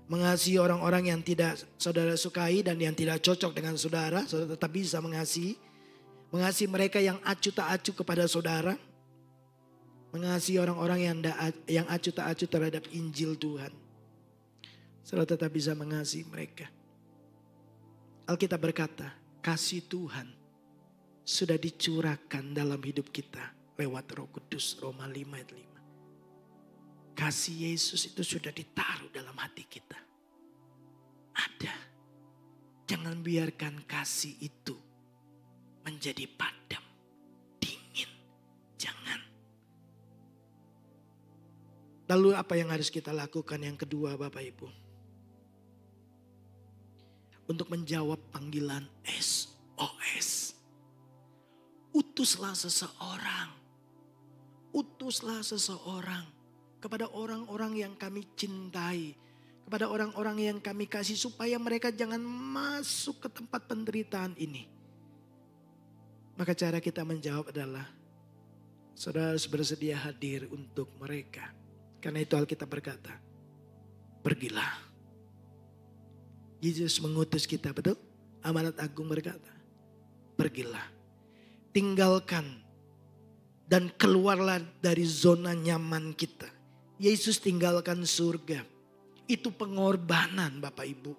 Mengasihi orang-orang yang tidak saudara sukai dan yang tidak cocok dengan saudara. Saudara tetap bisa mengasihi. Mengasihi mereka yang acuh tak acuh kepada saudara. Mengasihi orang-orang yang acuh tak acuh terhadap Injil Tuhan. Saudara tetap bisa mengasihi mereka. Alkitab berkata, kasih Tuhan sudah dicurahkan dalam hidup kita lewat Roh Kudus. Roma 5 ayat 5. Kasih Yesus itu sudah ditaruh dalam hati kita. Ada. Jangan biarkan kasih itu menjadi padam, dingin. Jangan. Lalu apa yang harus kita lakukan yang kedua Bapak Ibu? Untuk menjawab panggilan SOS. Utuslah seseorang. Utuslah seseorang kepada orang-orang yang kami cintai. Kepada orang-orang yang kami kasih supaya mereka jangan masuk ke tempat penderitaan ini. Maka cara kita menjawab adalah saudara harus bersedia hadir untuk mereka. Karena itu Alkitab berkata, pergilah. Yesus mengutus kita, betul? Amanat Agung berkata, pergilah. Tinggalkan dan keluarlah dari zona nyaman kita. Yesus tinggalkan surga. Itu pengorbanan Bapak Ibu.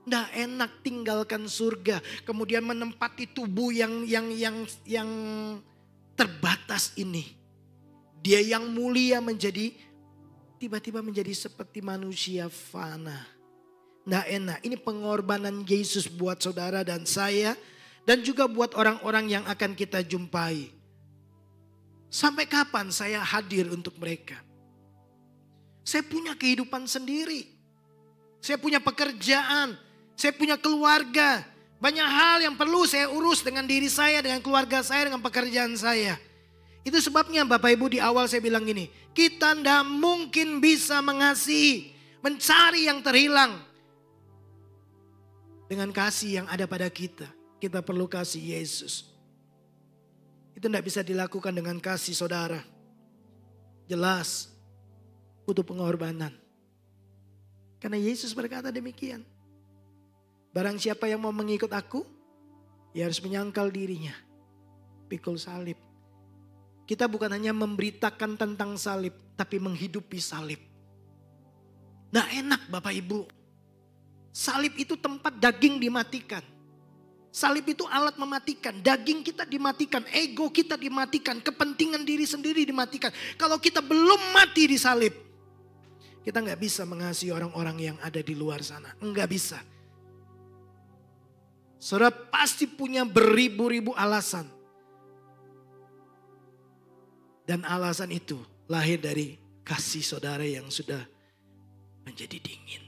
Nggak enak tinggalkan surga. Kemudian menempati tubuh yang terbatas ini. Dia yang mulia tiba-tiba menjadi seperti manusia fana. Nggak enak. Ini pengorbanan Yesus buat saudara dan saya. Dan juga buat orang-orang yang akan kita jumpai. Sampai kapan saya hadir untuk mereka? Saya punya kehidupan sendiri. Saya punya pekerjaan. Saya punya keluarga. Banyak hal yang perlu saya urus dengan diri saya, dengan keluarga saya, dengan pekerjaan saya. Itu sebabnya Bapak Ibu di awal saya bilang gini. Kita tidak mungkin bisa mengasihi, mencari yang terhilang. Dengan kasih yang ada pada kita. Kita perlu kasih Yesus. Itu tidak bisa dilakukan dengan kasih saudara. Jelas. Butuh pengorbanan. Karena Yesus berkata demikian. Barang siapa yang mau mengikut aku, ya harus menyangkal dirinya. Pikul salib. Kita bukan hanya memberitakan tentang salib, tapi menghidupi salib. Nah enak Bapak Ibu. Salib itu tempat daging dimatikan. Salib itu alat mematikan. Daging kita dimatikan. Ego kita dimatikan. Kepentingan diri sendiri dimatikan. Kalau kita belum mati di salib, kita nggak bisa mengasihi orang-orang yang ada di luar sana. Nggak bisa. Saudara pasti punya beribu-ribu alasan. Dan alasan itu lahir dari kasih saudara yang sudah menjadi dingin.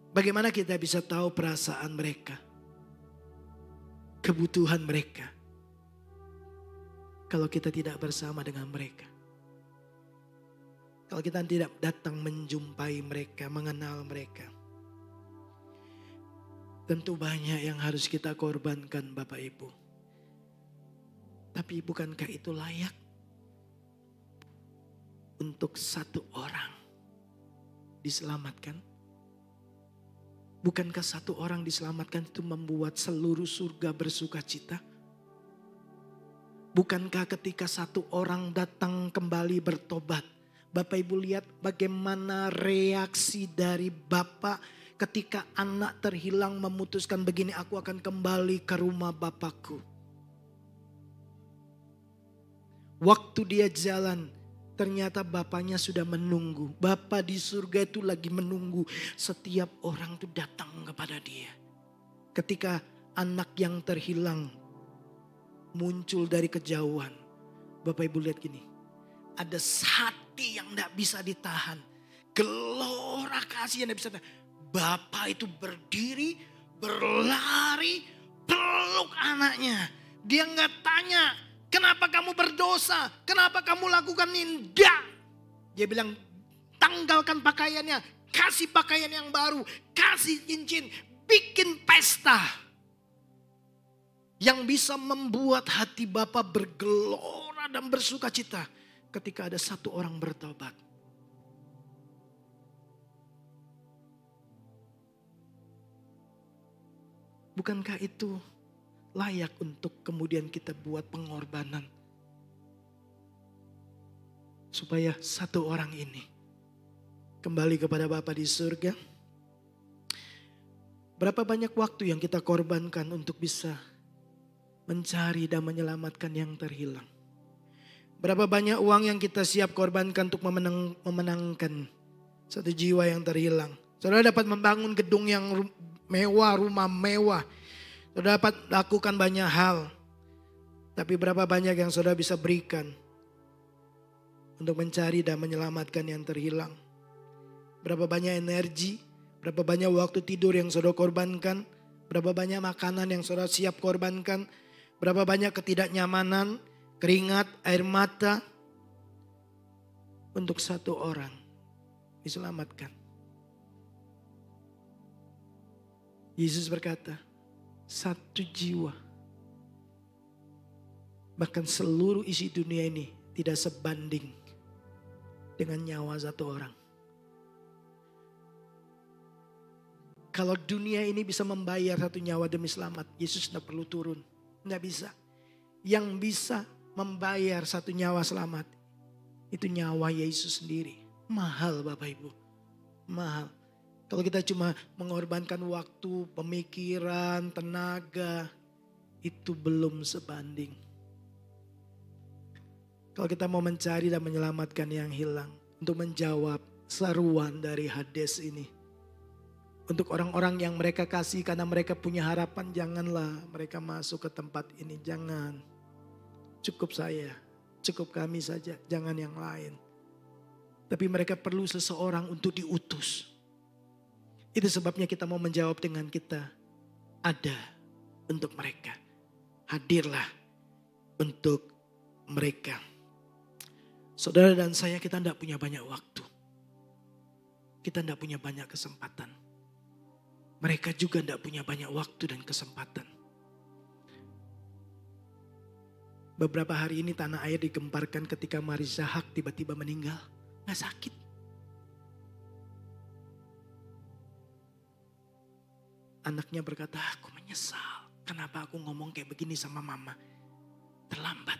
Bagaimana kita bisa tahu perasaan mereka? Kebutuhan mereka. Kalau kita tidak bersama dengan mereka. Kalau kita tidak datang menjumpai mereka, mengenal mereka. Tentu banyak yang harus kita korbankan Bapak Ibu. Tapi bukankah itu layak? Untuk satu orang diselamatkan? Bukankah satu orang diselamatkan itu membuat seluruh surga bersuka cita? Bukankah ketika satu orang datang kembali bertobat, Bapak Ibu lihat bagaimana reaksi dari Bapak ketika anak terhilang memutuskan begini, aku akan kembali ke rumah Bapakku. Waktu dia jalan, ternyata bapaknya sudah menunggu. Bapa di surga itu lagi menunggu setiap orang itu datang kepada dia. Ketika anak yang terhilang muncul dari kejauhan. Bapak Ibu lihat gini. Ada hati yang tidak bisa ditahan. Gelora kasih yang tidak bisa ditahan. Bapak itu berdiri, berlari, peluk anaknya. Dia nggak tanya, kenapa kamu berdosa? Kenapa kamu lakukan ini? Enggak. Dia bilang, tanggalkan pakaiannya. Kasih pakaian yang baru. Kasih cincin. Bikin pesta. Yang bisa membuat hati Bapa bergelora dan bersuka cita ketika ada satu orang bertobat. Bukankah itu layak untuk kemudian kita buat pengorbanan? Supaya satu orang ini kembali kepada Bapa di surga. Berapa banyak waktu yang kita korbankan untuk bisa mencari dan menyelamatkan yang terhilang. Berapa banyak uang yang kita siap korbankan untuk memenangkan Satu jiwa yang terhilang. Saudara dapat membangun gedung yang mewah, rumah mewah. Saudara dapat lakukan banyak hal. Tapi berapa banyak yang saudara bisa berikan untuk mencari dan menyelamatkan yang terhilang. Berapa banyak energi, berapa banyak waktu tidur yang saudara korbankan. Berapa banyak makanan yang saudara siap korbankan. Berapa banyak ketidaknyamanan, keringat, air mata. Untuk satu orang diselamatkan. Yesus berkata, satu jiwa, bahkan seluruh isi dunia ini tidak sebanding dengan nyawa satu orang. Kalau dunia ini bisa membayar satu nyawa demi selamat, Yesus tidak perlu turun. Tidak bisa. Yang bisa membayar satu nyawa selamat, itu nyawa Yesus sendiri. Mahal Bapak Ibu, mahal. Kalau kita cuma mengorbankan waktu, pemikiran, tenaga, itu belum sebanding. Kalau kita mau mencari dan menyelamatkan yang hilang, untuk menjawab seruan dari Hades ini. Untuk orang-orang yang mereka kasih karena mereka punya harapan, janganlah mereka masuk ke tempat ini, jangan. Cukup saya, cukup kami saja, jangan yang lain. Tapi mereka perlu seseorang untuk diutus. Itu sebabnya kita mau menjawab dengan kita ada untuk mereka. Hadirlah untuk mereka. Saudara dan saya, kita tidak punya banyak waktu. Kita tidak punya banyak kesempatan. Mereka juga tidak punya banyak waktu dan kesempatan. Beberapa hari ini tanah air digemparkan ketika Marissa Haque tiba-tiba meninggal. Gak sakit. Anaknya berkata, aku menyesal. Kenapa aku ngomong kayak begini sama mama? Terlambat.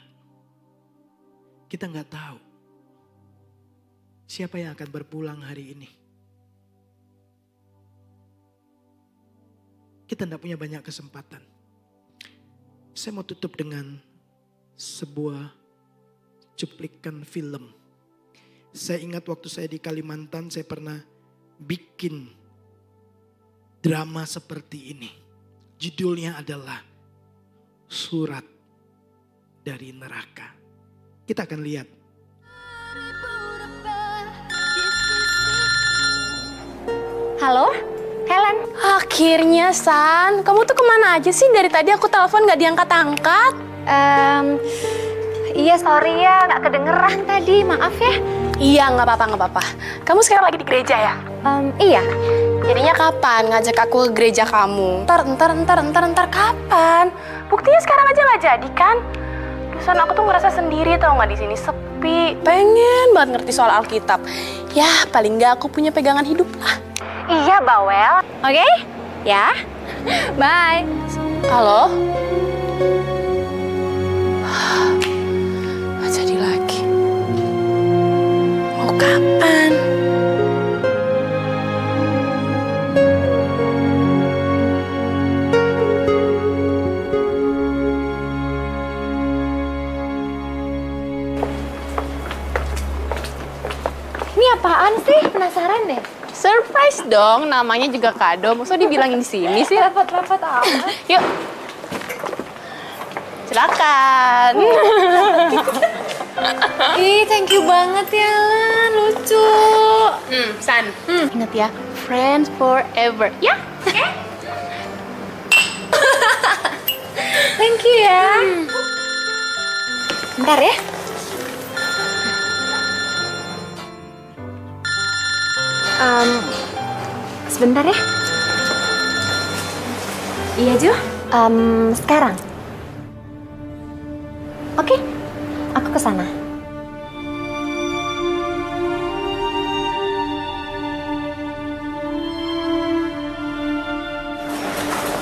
Kita gak tahu siapa yang akan berpulang hari ini. Kita gak punya banyak kesempatan. Saya mau tutup dengan sebuah cuplikan film. Saya ingat waktu saya di Kalimantan, saya pernah bikin drama seperti ini. Judulnya adalah Surat dari Neraka. Kita akan lihat. Halo, Helen. Akhirnya San, kamu tuh kemana aja sih? Dari tadi aku telepon gak diangkat-angkat. Iya sorry ya, gak kedengeran tadi, maaf ya. Iya, nggak apa-apa. Kamu sekarang lagi di gereja ya? Iya. Jadinya kapan ngajak aku ke gereja kamu? Ntar kapan? Buktinya sekarang aja nggak jadi kan? Dusan aku tuh ngerasa sendiri tau nggak, di sini sepi. Pengen banget ngerti soal Alkitab. Ya paling nggak aku punya pegangan hidup lah. Iya Bawel. Oke? Ya. Bye. Halo? Nggak jadi lagi. Mau kapan? Ini apaan sih? Penasaran deh. Surprise dong, namanya juga kado. Maksudnya dibilangin di sini sih? Repot-repot amat. Yuk. Silakan. Ih, thank you banget ya, Lan. Lucu. San. Ingat ya, friends forever. Ya? Oke? Thank you ya. Bentar ya. Sebentar ya. Iya, Ju. Sekarang. Oke, aku ke sana.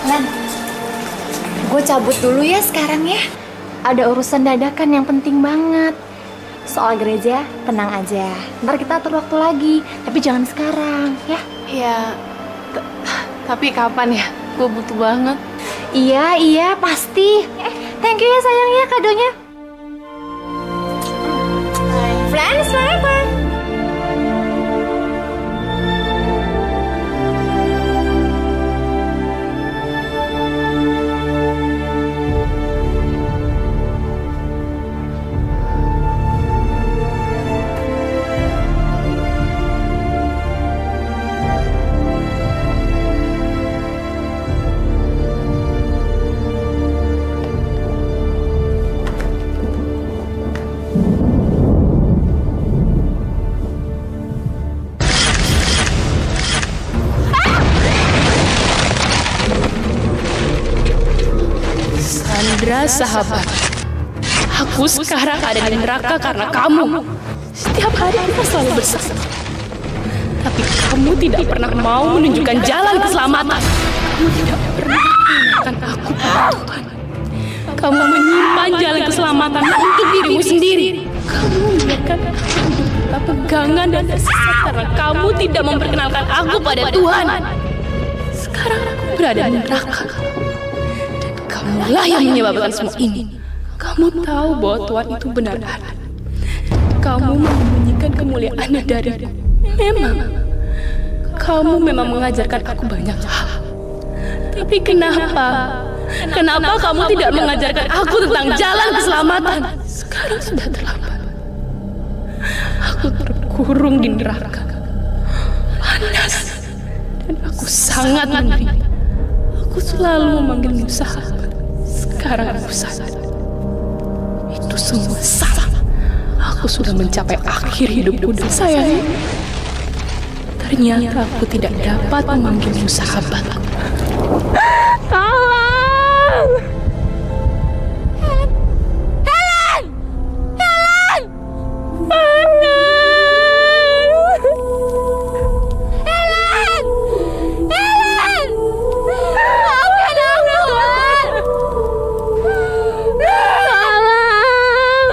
Lan, gue cabut dulu ya sekarang ya. Ada urusan dadakan yang penting banget. Soal gereja, tenang aja. Ntar kita atur waktu lagi, tapi jangan sekarang, ya? Ya, tapi kapan ya? Gue butuh banget. Iya, pasti. Thank you ya sayang ya kadonya. Friends forever. Chandra, sahabat. Aku sekarang ada di neraka karena kamu. Setiap hari kita selalu bersama. Tapi kamu tidak pernah mau menunjukkan jalan keselamatan. Kamu tidak pernah mengingatkan aku pada Tuhan. Kamu menyimpan jalan keselamatan untuk dirimu sendiri. Kamu membiarkan aku hidup tanpa pegangan dan tersesat karena kamu tidak memperkenalkan aku pada Tuhan. Sekarang aku berada di neraka. Dan kamulah yang menyebabkan semua ini. Kamu tahu bahwa Tuhan itu benar ada. Kamu menyembunyikan kemuliaannya dariku. Memang, kamu memang mengajarkan aku banyak hal. Tapi kenapa? Kenapa kamu tidak mengajarkan aku tentang jalan keselamatan? Sekarang sudah terlambat. Aku terkurung di neraka. Panas. Dan aku sangat menderita. Aku selalu memanggilmu sahabat. Sekarang aku sadar. Itu semua salah. Aku sudah mencapai akhir hidupku dan sayang. Ternyata aku tidak dapat memanggilmu sahabatku. Tolong! Helen! Helen! Helen! Helen! Maafkan aku, Tuhan! Tolong!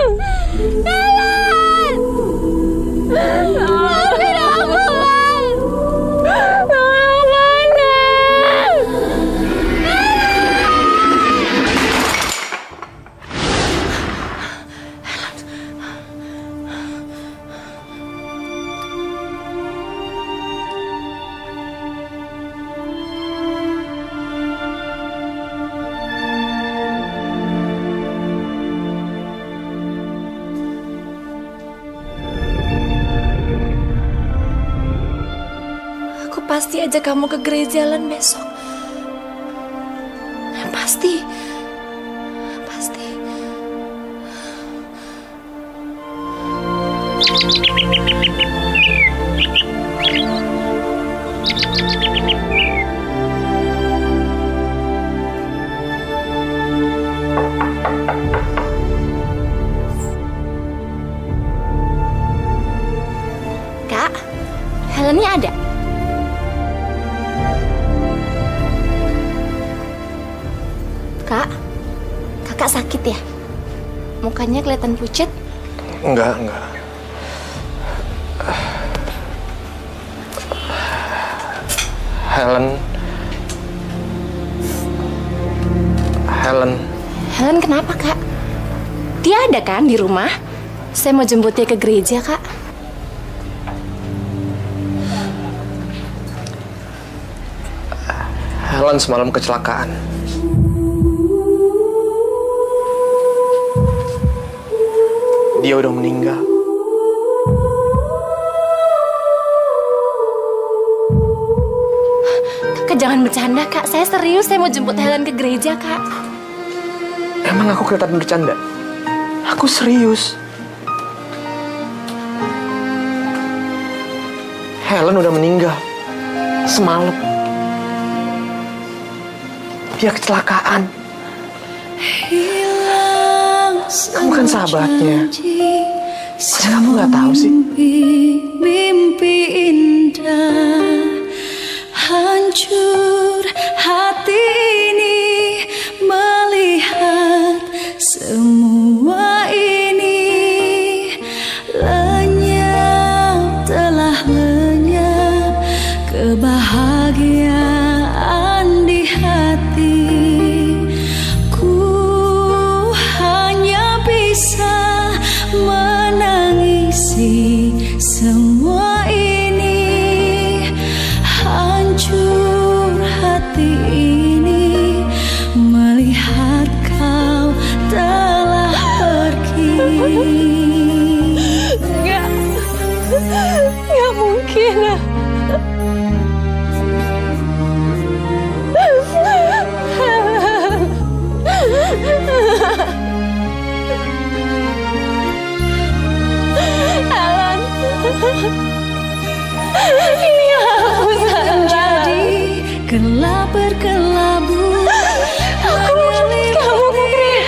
Helen! Maafkan aku, Tuhan! Tolong, mana? Aku pasti ajak kamu ke gereja Len besok. Pasti. Pasti. Kak, Helennya ada? Kak, kakak sakit ya? Mukanya kelihatan pucat. Enggak. Helen kenapa, Kak? Dia ada kan di rumah? Saya mau jemput dia ke gereja, Kak. Helen semalam kecelakaan. Dia udah meninggal. Kakak jangan bercanda, Kak. Saya serius, saya mau jemput Helen ke gereja, Kak. Emang aku kelihatan bercanda? Aku serius. Helen udah meninggal. Semalam. Dia kecelakaan. Kamu kan sahabatnya. Masa kamu nggak tahu sih? Mimpi indah, hancur hati ini melihat semua ini. Lenyap, telah lenyap kebahagiaan di hati. Bisa menangisi semua ini, hancur hati ini melihat kau telah pergi. Nggak mungkin. Ini aku salah. Gelap berkelabu. Aku mau jemput kamu ke gereja.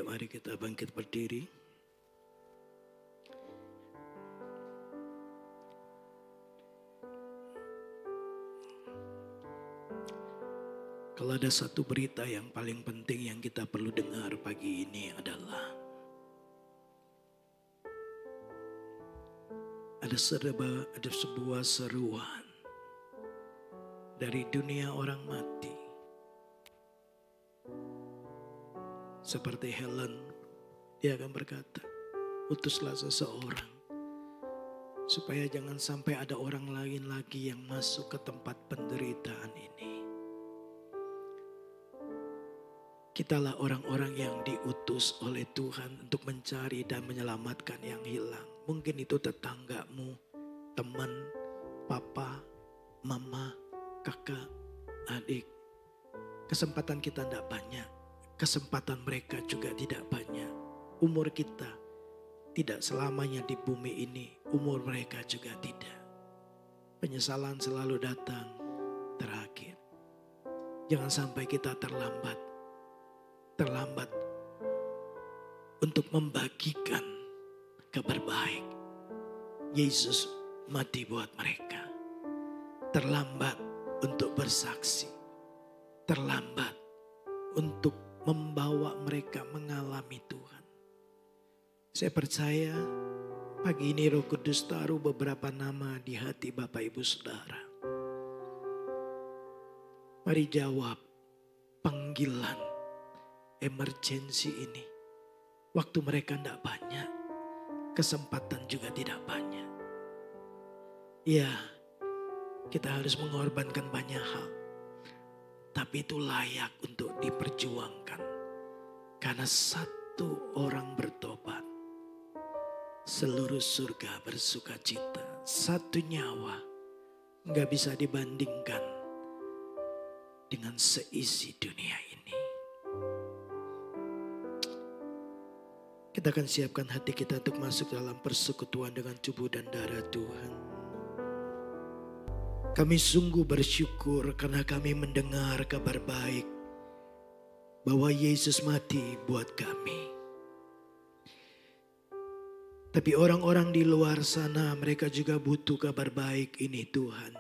mari kita bangkit berdiri. Kalau ada satu berita yang paling penting yang kita perlu dengar pagi ini adalah ada sebuah seruan dari dunia orang mati. Seperti Helen, dia akan berkata, utuslah seseorang supaya jangan sampai ada orang lain lagi yang masuk ke tempat penderitaan ini. Kitalah orang-orang yang diutus oleh Tuhan untuk mencari dan menyelamatkan yang hilang. Mungkin itu tetanggamu, teman, papa, mama, kakak, adik. Kesempatan kita tidak banyak. Kesempatan mereka juga tidak banyak. Umur kita tidak selamanya di bumi ini. Umur mereka juga tidak. Penyesalan selalu datang terakhir. Jangan sampai kita terlambat untuk membagikan kabar baik. Yesus mati buat mereka. Terlambat untuk bersaksi. Terlambat untuk membawa mereka mengalami Tuhan. Saya percaya pagi ini Roh Kudus taruh beberapa nama di hati Bapak Ibu Saudara. Mari jawab panggilan emergensi ini. Waktu mereka tidak banyak, kesempatan juga tidak banyak. Ya, kita harus mengorbankan banyak hal. Tapi itu layak untuk diperjuangkan. Karena satu orang bertobat, seluruh surga bersuka cita. Satu nyawa nggak bisa dibandingkan dengan seisi dunia ini. Kita akan siapkan hati kita untuk masuk dalam persekutuan dengan tubuh dan darah Tuhan. Kami sungguh bersyukur karena kami mendengar kabar baik bahwa Yesus mati buat kami. Tapi orang-orang di luar sana mereka juga butuh kabar baik ini Tuhan.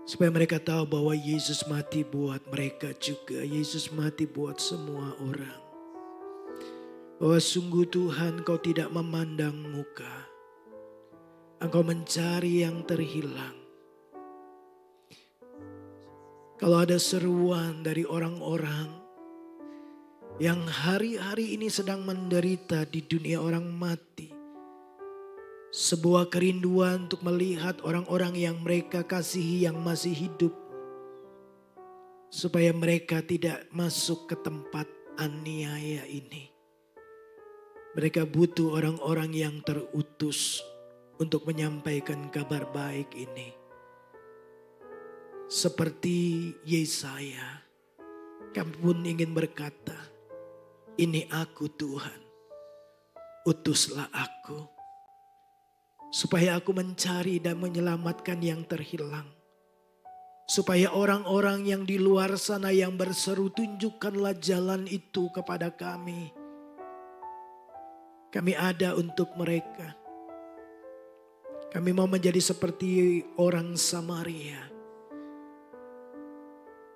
Supaya mereka tahu bahwa Yesus mati buat mereka juga. Yesus mati buat semua orang. Bahwa sungguh Tuhan Kau tidak memandang muka. Engkau mencari yang terhilang. Kalau ada seruan dari orang-orang yang hari-hari ini sedang menderita di dunia orang mati. Sebuah kerinduan untuk melihat orang-orang yang mereka kasihi yang masih hidup. Supaya mereka tidak masuk ke tempat aniaya ini. Mereka butuh orang-orang yang terutus untuk menyampaikan kabar baik ini. Seperti Yesaya, kami pun ingin berkata, ini aku Tuhan, utuslah aku. Supaya aku mencari dan menyelamatkan yang terhilang. Supaya orang-orang yang di luar sana yang berseru, tunjukkanlah jalan itu kepada kami. Kami ada untuk mereka. Kami mau menjadi seperti orang Samaria.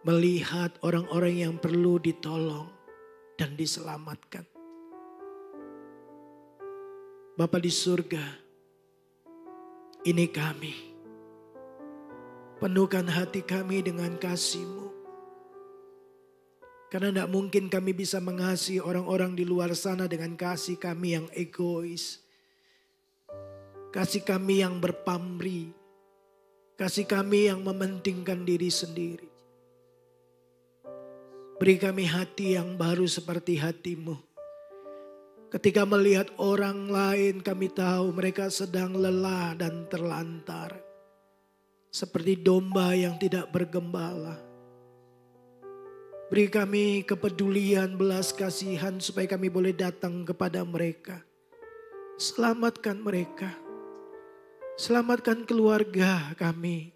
Melihat orang-orang yang perlu ditolong dan diselamatkan. Bapa di surga, ini kami. Penuhkan hati kami dengan kasih-Mu. Karena tidak mungkin kami bisa mengasihi orang-orang di luar sana dengan kasih kami yang egois. Kasih kami yang berpamrih. Kasih kami yang mementingkan diri sendiri. Beri kami hati yang baru seperti hati-Mu. Ketika melihat orang lain kami tahu mereka sedang lelah dan terlantar. Seperti domba yang tidak bergembala. Beri kami kepedulian, belas kasihan supaya kami boleh datang kepada mereka. Selamatkan mereka. Selamatkan keluarga kami.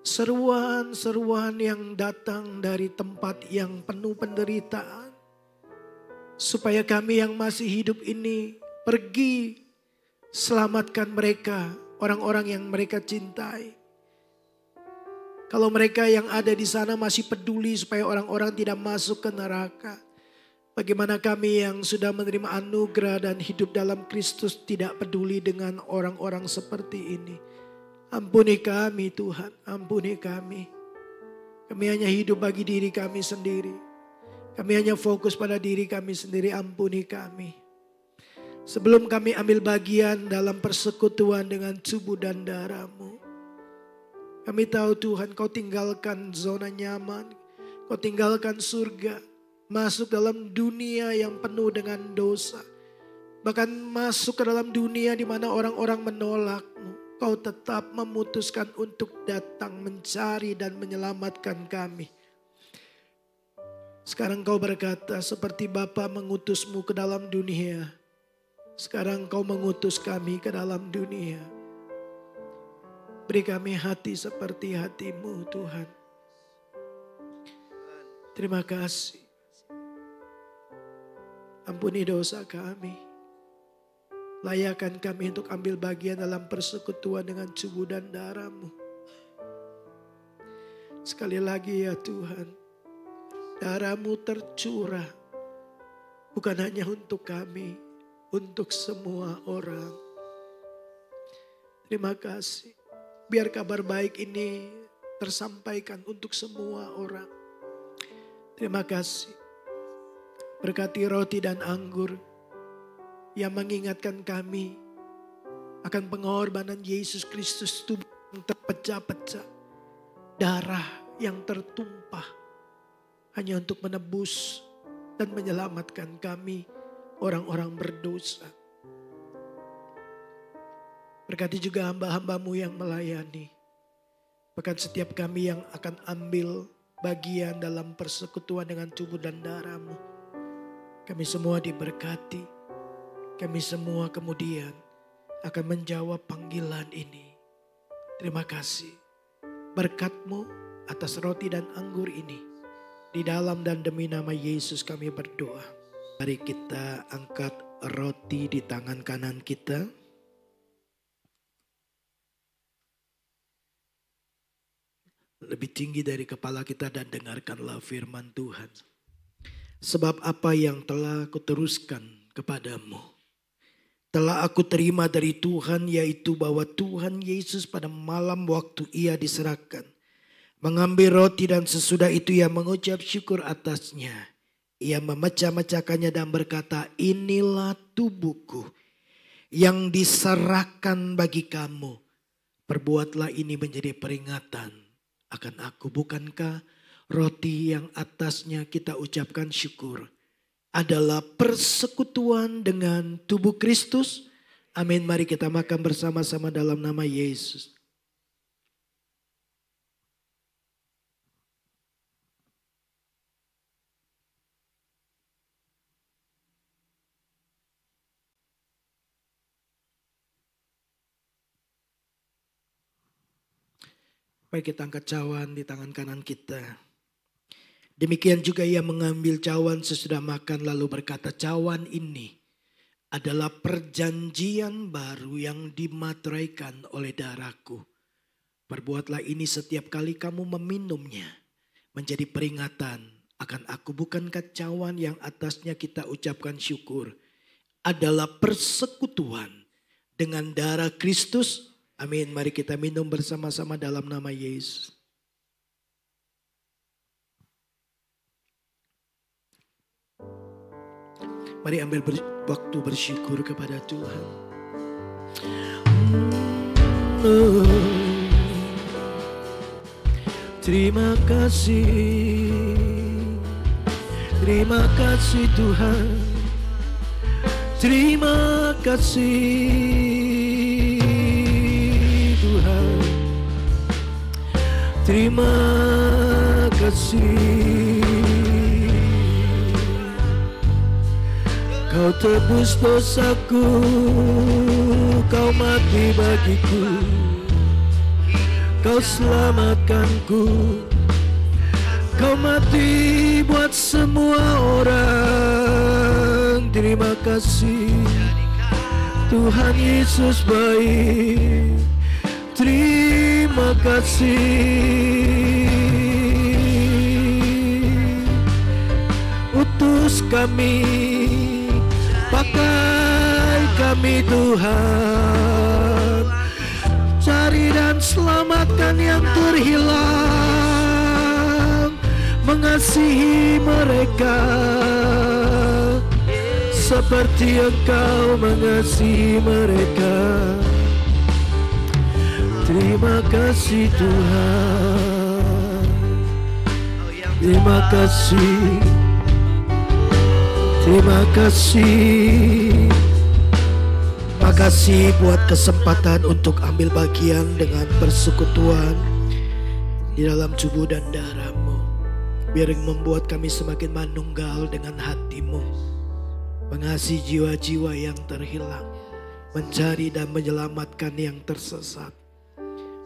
Seruan-seruan yang datang dari tempat yang penuh penderitaan. supaya kami yang masih hidup ini pergi selamatkan mereka, orang-orang yang mereka cintai. Kalau mereka yang ada di sana masih peduli supaya orang-orang tidak masuk ke neraka. Bagaimana kami yang sudah menerima anugerah dan hidup dalam Kristus tidak peduli dengan orang-orang seperti ini. Ampuni kami Tuhan, ampuni kami. Kami hanya hidup bagi diri kami sendiri. Kami hanya fokus pada diri kami sendiri, ampuni kami. Sebelum kami ambil bagian dalam persekutuan dengan tubuh dan darah-Mu. Kami tahu Tuhan Kau tinggalkan zona nyaman, Kau tinggalkan surga. Masuk dalam dunia yang penuh dengan dosa. Bahkan masuk ke dalam dunia di mana orang-orang menolak-Mu. Kau tetap memutuskan untuk datang mencari dan menyelamatkan kami. Sekarang Kau berkata seperti Bapa mengutus-Mu ke dalam dunia. Sekarang Kau mengutus kami ke dalam dunia. Beri kami hati seperti hati-Mu Tuhan. Terima kasih. Ampuni dosa kami. Layakkan kami untuk ambil bagian dalam persekutuan dengan tubuh dan darah-Mu. Sekali lagi ya Tuhan. Darah-Mu tercurah. Bukan hanya untuk kami. Untuk semua orang. Terima kasih. Biar kabar baik ini tersampaikan untuk semua orang. Terima kasih. Berkati roti dan anggur yang mengingatkan kami akan pengorbanan Yesus Kristus, tubuh yang terpecah-pecah, darah yang tertumpah hanya untuk menebus dan menyelamatkan kami orang-orang berdosa. Berkati juga hamba-hamba-Mu yang melayani. Bahkan setiap kami yang akan ambil bagian dalam persekutuan dengan tubuh dan darah-Mu. Kami semua diberkati. Kami semua kemudian akan menjawab panggilan ini. Terima kasih. Berkat-Mu atas roti dan anggur ini. Di dalam dan demi nama Yesus kami berdoa. Mari kita angkat roti di tangan kanan kita. Lebih tinggi dari kepala kita dan dengarkanlah firman Tuhan. Sebab apa yang telah kuteruskan kepadamu, telah aku terima dari Tuhan, yaitu bahwa Tuhan Yesus pada malam waktu Ia diserahkan, mengambil roti dan sesudah itu Ia mengucap syukur atasnya. Ia memecah-mecahkannya dan berkata, inilah tubuhku yang diserahkan bagi kamu. Perbuatlah ini menjadi peringatan akan aku. Bukankah roti yang atasnya kita ucapkan syukur adalah persekutuan dengan tubuh Kristus? Amin. Mari kita makan bersama-sama dalam nama Yesus. Mari kita angkat cawan di tangan kanan kita. Demikian juga Ia mengambil cawan sesudah makan lalu berkata, cawan ini adalah perjanjian baru yang dimateraikan oleh darahku. Perbuatlah ini setiap kali kamu meminumnya menjadi peringatan akan aku. Bukankah cawan yang atasnya kita ucapkan syukur adalah persekutuan dengan darah Kristus? Amin. Mari kita minum bersama-sama dalam nama Yesus. Mari ambil waktu bersyukur kepada Tuhan. Terima kasih. Terima kasih Tuhan. Terima kasih Tuhan. Terima kasih. Kau tebus dosaku, Kau mati bagiku, Kau selamatkanku, Kau mati buat semua orang. terima kasih. Tuhan Yesus baik, terima kasih. Utus kami, pakai kami Tuhan, cari dan selamatkan yang terhilang, mengasihi mereka seperti Engkau mengasihi mereka. Terima kasih Tuhan, terima kasih, terima kasih. Makasih buat kesempatan untuk ambil bagian dengan persekutuan di dalam tubuh dan darah-Mu. Biar yang membuat kami semakin manunggal dengan hati-Mu, mengasihi jiwa-jiwa yang terhilang, mencari dan menyelamatkan yang tersesat,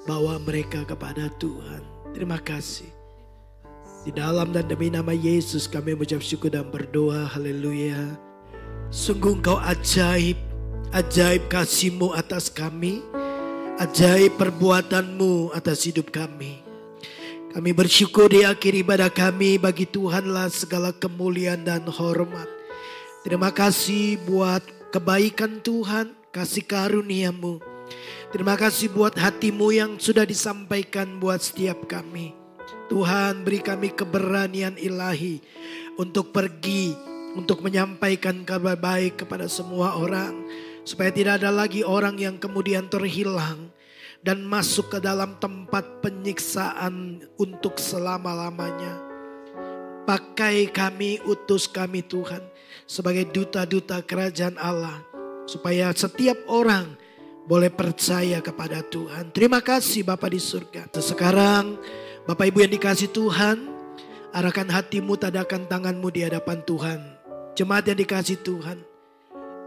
bawa mereka kepada Tuhan. Terima kasih. Di dalam dan demi nama Yesus kami mengucap syukur dan berdoa. Haleluya. Sungguh Engkau ajaib, ajaib kasih-Mu atas kami, ajaib perbuatan-Mu atas hidup kami. Kami bersyukur di akhir ibadah kami, bagi Tuhanlah segala kemuliaan dan hormat. Terima kasih buat kebaikan Tuhan, kasih karunia-Mu. Terima kasih buat hati-Mu yang sudah disampaikan buat setiap kami. Tuhan, beri kami keberanian ilahi untuk pergi, untuk menyampaikan kabar baik kepada semua orang. Supaya tidak ada lagi orang yang kemudian terhilang dan masuk ke dalam tempat penyiksaan untuk selama-lamanya. Pakai kami, utus kami Tuhan sebagai duta-duta kerajaan Allah, supaya setiap orang boleh percaya kepada Tuhan. Terima kasih Bapa di surga. Sekarang Bapak Ibu yang dikasih Tuhan, arahkan hatimu, tadahkan tanganmu di hadapan Tuhan. Jemaat yang dikasih Tuhan,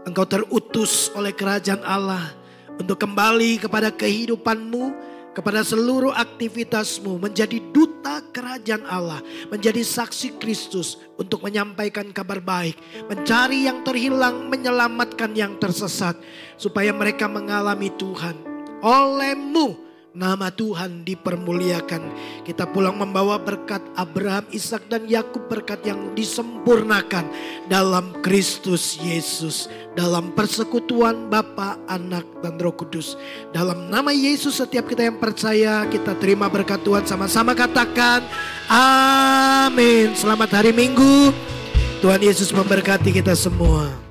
engkau terutus oleh kerajaan Allah untuk kembali kepada kehidupanmu, kepada seluruh aktivitasmu, menjadi duta kerajaan Allah, menjadi saksi Kristus untuk menyampaikan kabar baik, mencari yang terhilang, menyelamatkan yang tersesat, supaya mereka mengalami Tuhan. Oleh-Mu nama Tuhan dipermuliakan. Kita pulang membawa berkat Abraham, Ishak dan Yakub, berkat yang disempurnakan dalam Kristus Yesus, dalam persekutuan Bapa, Anak dan Roh Kudus. Dalam nama Yesus setiap kita yang percaya, kita terima berkat Tuhan. Sama-sama katakan amin. Selamat hari Minggu. Tuhan Yesus memberkati kita semua.